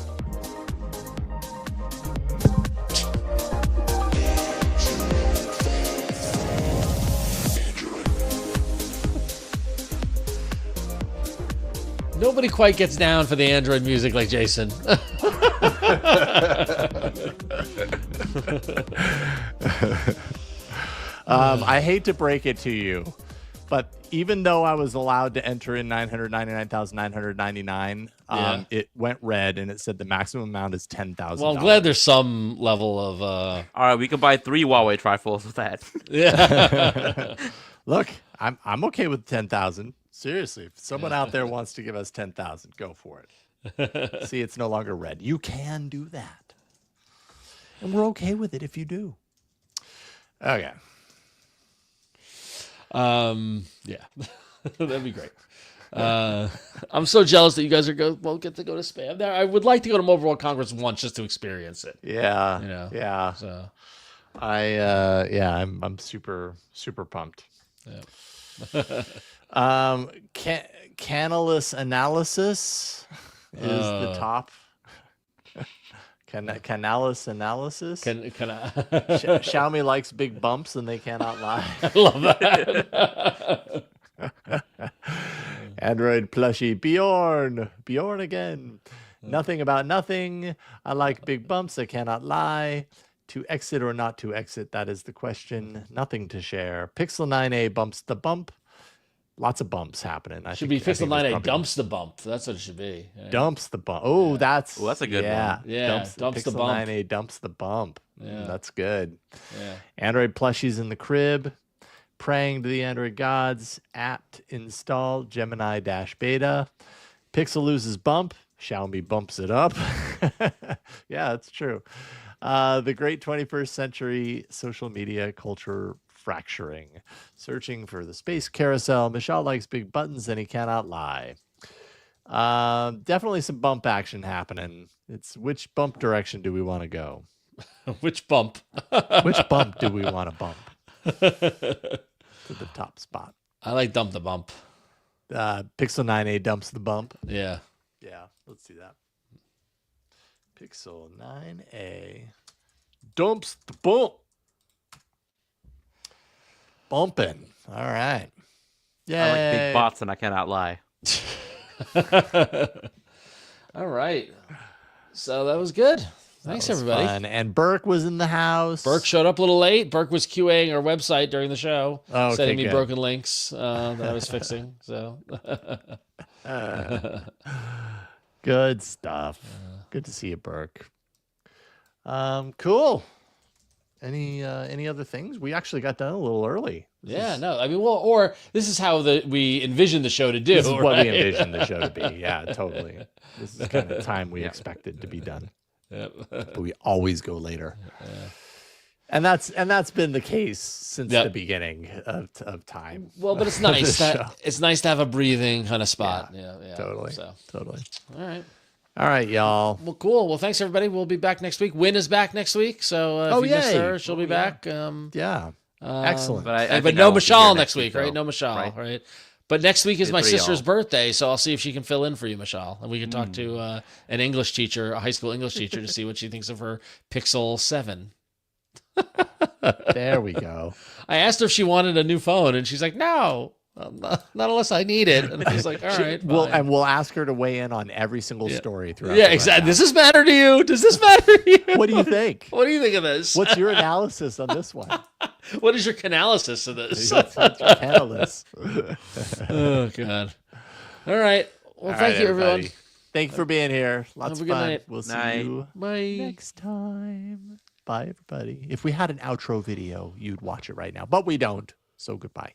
[SPEAKER 2] Nobody quite gets down for the Android music like Jason.
[SPEAKER 1] I hate to break it to you, but even though I was allowed to enter in 999,999, it went red and it said the maximum amount is $10,000.
[SPEAKER 2] Well, I'm glad there's some level of.
[SPEAKER 3] All right, we can buy 3 Huawei trifolds with that.
[SPEAKER 2] Yeah.
[SPEAKER 1] Look, I'm okay with 10,000. Seriously, if someone out there wants to give us 10,000, go for it. See, it's no longer red. You can do that. And we're okay with it if you do. Okay.
[SPEAKER 2] Yeah. That'd be great. I'm so jealous that you guys won't get to go to spam there. I would like to go to Mobile World Congress once just to experience it.
[SPEAKER 1] Yeah. Yeah.
[SPEAKER 2] So
[SPEAKER 1] I'm super, super pumped.
[SPEAKER 2] Yeah.
[SPEAKER 1] Canalys analysis is the top. Canalys analysis.
[SPEAKER 2] Can I?
[SPEAKER 1] Xiaomi likes big bumps and they cannot lie.
[SPEAKER 2] I love that.
[SPEAKER 1] Android plushie Bjorn again. Nothing about nothing. I like big bumps. I cannot lie. To exit or not to exit, that is the question. Nothing to share. Pixel 9a bumps the bump. Lots of bumps happening.
[SPEAKER 2] Should be Pixel 9a dumps the bump. That's what it should be. Yeah.
[SPEAKER 1] Dumps the bump. Oh, that's
[SPEAKER 3] a good one.
[SPEAKER 2] Yeah, dumps the bump.
[SPEAKER 1] Pixel 9a dumps the bump.
[SPEAKER 2] Yeah.
[SPEAKER 1] That's good.
[SPEAKER 2] Yeah.
[SPEAKER 1] Android plushies in the crib. Praying to the Android gods. Apt install Gemini-beta. Pixel loses bump. Xiaomi bumps it up. Yeah, that's true. The great 21st century social media culture fracturing. Searching for the space carousel. Mishaal likes big buttons and he cannot lie. Definitely some bump action happening. It's which bump direction do we want to go?
[SPEAKER 2] Which bump?
[SPEAKER 1] Which bump do we want to bump? To the top spot.
[SPEAKER 2] I like dump the bump.
[SPEAKER 1] Pixel 9a dumps the bump.
[SPEAKER 2] Yeah.
[SPEAKER 1] Yeah, let's do that. Pixel 9a dumps the bump. Bumping. All right. Yeah.
[SPEAKER 3] I like big bots and I cannot lie.
[SPEAKER 2] All right. So that was good. Thanks, everybody.
[SPEAKER 1] Fun. And Burke was in the house.
[SPEAKER 2] Burke showed up a little late. Burke was QAing our website during the show,
[SPEAKER 1] okay,
[SPEAKER 2] sending me
[SPEAKER 1] good.
[SPEAKER 2] broken links that I was fixing. So
[SPEAKER 1] Good stuff. Good to see you, Burke. Cool. Any other things? We actually got done a little early.
[SPEAKER 2] yeah, no, I mean, well, or this is how we envisioned the show to do.
[SPEAKER 1] This is what
[SPEAKER 2] right?
[SPEAKER 1] we envisioned the show to be. Yeah, totally. This is kind of time we expected to be done.
[SPEAKER 2] Yep.
[SPEAKER 1] But we always go later. And that's been the case since the beginning of time.
[SPEAKER 2] Well, but it's nice to have a breathing kind of spot. Yeah.
[SPEAKER 1] Totally.
[SPEAKER 2] So,
[SPEAKER 1] Totally.
[SPEAKER 2] all right,
[SPEAKER 1] y'all.
[SPEAKER 2] Well, cool. Well, thanks everybody. We'll be back next week. Win is back next week, so if you missed her, she'll be back.
[SPEAKER 1] Yeah. Excellent.
[SPEAKER 2] But no Mishaal next week, right? No Mishaal, right? But next week is my sister's birthday, so I'll see if she can fill in for you, Mishaal, and we can talk to an English teacher, a high school English teacher, to see what she thinks of her Pixel 7.
[SPEAKER 1] There we go.
[SPEAKER 2] I asked her if she wanted a new phone, and she's like, "No, not unless I need it." And I was like, "All right, fine."
[SPEAKER 1] We'll ask her to weigh in on every single story throughout.
[SPEAKER 2] Yeah, exactly. Does this matter to you? Does this matter to you?
[SPEAKER 1] What do you think?
[SPEAKER 2] What do you think of this?
[SPEAKER 1] What's your analysis on this one?
[SPEAKER 2] What is your analysis of this?
[SPEAKER 1] What's your analysis?
[SPEAKER 2] Oh God! All right. Well, thank you, everyone.
[SPEAKER 1] Thank you for being here. Lots
[SPEAKER 2] Have a
[SPEAKER 1] of
[SPEAKER 2] good
[SPEAKER 1] fun.
[SPEAKER 2] night.
[SPEAKER 1] We'll see
[SPEAKER 3] Night.
[SPEAKER 1] you next time. Bye, everybody. If we had an outro video, you'd watch it right now, but we don't. So goodbye.